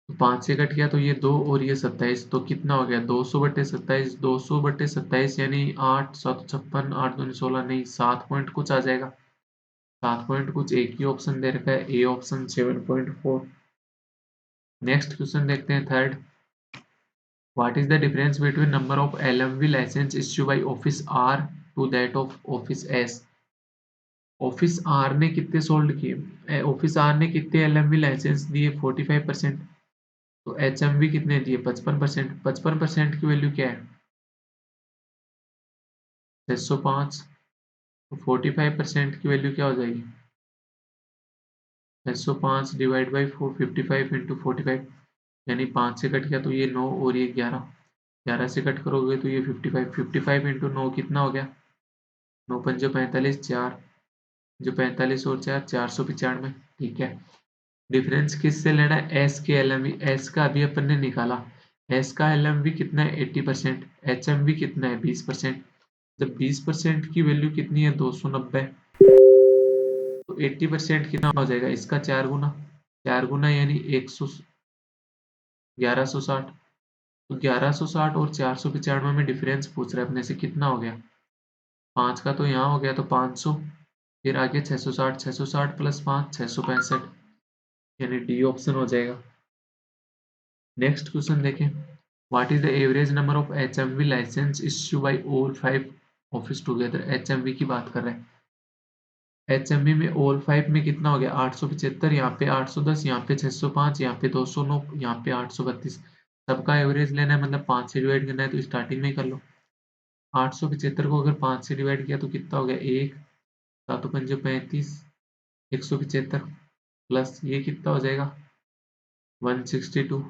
तो 5 से कट गया तो ये 2 और ये 27, तो कितना हो गया, 200/27, 200/27 यानी 8, 756, 8 दूनी 16, नहीं 7 पॉइंट कुछ आ जाएगा, 7 पॉइंट कुछ, एक ही ऑप्शन दे रखा है, ए ऑप्शन 7.4। नेक्स्ट क्वेश्चन देखते हैं, third, what is the difference between number of LMV licence issue by office R to that of office S. Office R ने कितने सोल्ड किए, ऑफिस आर ने कितने एलएमवी लाइसेंस दिए, 45%, तो एचएमवी कितने दिए, 55%। 55% की वैल्यू क्या है, 605, तो 45% की वैल्यू क्या हो जाएगी, 605 डिवाइड बाई 455 इंटू 45, यानी 5 से कट गया तो ये 9 और ये 11, 11 से कट करोगे तो ये 55, 55 इंटू 9 कितना हो गया, 9 पंजे 45, 4 जो 45 और 4, 495। ठीक है, डिफरेंस किससे लेना है, एस के एलएमवी, एस का अभी अपन ने निकाला, एस का एलएमवी कितना है, 80%, एचएमवी कितना है, 20%। जब 20% की वैल्यू कितनी है, 290, तो 80% कितना हो जाएगा, इसका 4 गुना, 4 गुना यानी 1160, तो 1160 और 495 में डिफरेंस पूछ रहा है अपने से, कितना हो गया, 5 का तो यहाँ हो गया तो 500, फिर आगे 660, 660 प्लस 5, 665, यानी डी ऑप्शन हो जाएगा। नेक्स्ट क्वेश्चन देखें, what is the average number of HMV licence issue by all 5 office together, HMV की बात कर रहे हैं, एचएमवी में ऑल 5 में कितना हो गया, 875, यहाँ पे 810, यहाँ पे 605, यहाँ पे 209, यहाँ पे 832, सबका एवरेज लेना है, मतलब 5 से डिवाइड करना है, तो स्टार्टिंग में ही कर लो। 875 को अगर 5 से डिवाइड किया तो कितना हो गया, 1, 7 पंजे 35, 175, प्लस ये कितना हो जाएगा, 162,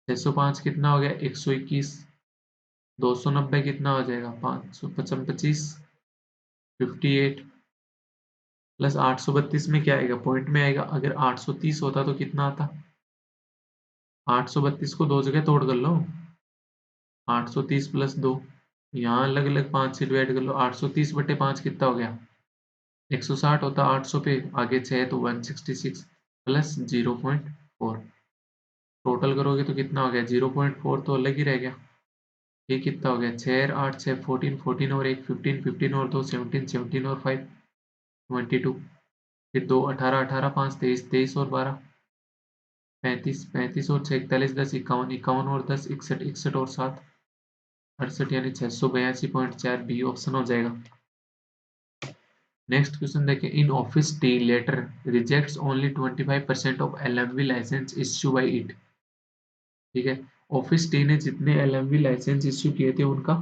605 कितना हो गया, 121, 290 कितना हो जाएगा, 525, 58, प्लस 832 में क्या आएगा, पॉइंट में आएगा, अगर 830 होता तो कितना आता, 832 को दो जगह तोड़ कर लो, 830 प्लस 2, यहाँ अलग अलग 5 से डिवाइड कर लो, 830/5 कितना हो गया, 160 होता, 800 पे आगे 6 तो 166 प्लस 0.4, टोटल करोगे तो कितना हो गया, 0.4 तो अलग ही रह गया, ये कितना हो गया, 6 8 6 14, 14 और 1 15, 15 और 2 17, 17 और 5 22, फिर 2 18, 18 5 23, 23 और 12 35, 35 और 6 41, 10 51, 51 और 10 61, 61 और 7 68, यानी 682.4, बी ऑप्शन हो जाएगा। नेक्स्ट क्वेश्चन देखें, in office T later rejects only 25% of LMV licence issue by it. ठीक है, ऑफिस टी ने जितने एलएमवी लाइसेंस इश्यू किए थे उनका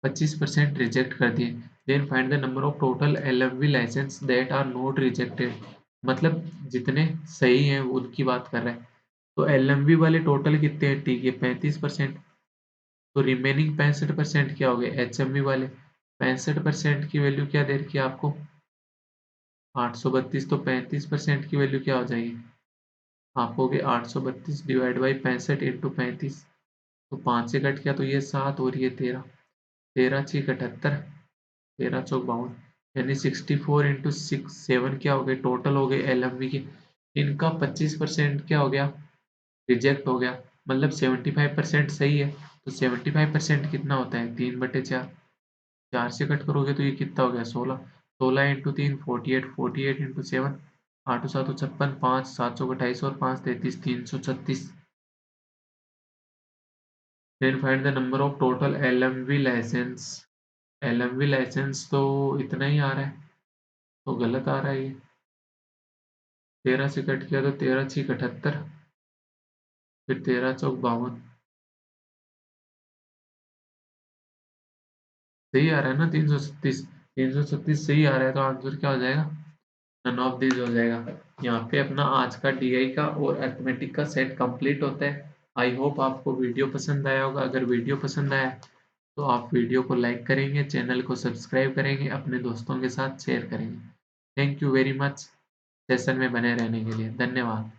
25% रिजेक्ट कर दिए। Then find the number of total LMV licence that are not rejected, मतलब जितने सही हैं वो उनकी बात कर रहे हैं। तो एलएमवी वाले टोटल कितने हैं, टी के 35%, तो रिमेनिंग 65% क्या हो गए, एचएमवी वाले। 65% की वैल्यू क्या दे रखी है आपको, 832, तो 35% की वैल्यू क्या हो जाएगी, आप हो गए 832 डिवाइड बाई 65 इंटू 35, तो 5 से कट गया तो ये 7 और ये 13, 13 6 78, 13 चौक 52, यानी 64 इंटू 7 क्या हो गए, टोटल हो गए LMV के। इनका 25% क्या हो गया, रिजेक्ट हो गया, मतलब 75% सही है। तो 75% कितना होता है, 3/4, 4 से कट करोगे तो ये कितना हो गया, 16, 16 इंटू 3 48, 48 इंटू 7 8 7 56, 5 7 28 और 5 33, 336। Then find the number of total LMV licence. LMV licence तो इतना ही आ रहा है, तो गलत आ रहा है ये। 13 से कट किया तो 13 6 78, फिर 13 चौक 52, सही आ रहा है ना, 336, 336 सही आ रहा है, तो आंसर क्या हो जाएगा, नन ऑफ दिस हो जाएगा। यहाँ पे अपना आज का DI का और अर्थमेटिक का सेट कंप्लीट होता है। आई होप आपको वीडियो पसंद आया होगा। अगर वीडियो पसंद आया तो आप वीडियो को लाइक करेंगे, चैनल को सब्सक्राइब करेंगे, अपने दोस्तों के साथ शेयर करेंगे। Thank you very much session में बने रहने के लिए, धन्यवाद।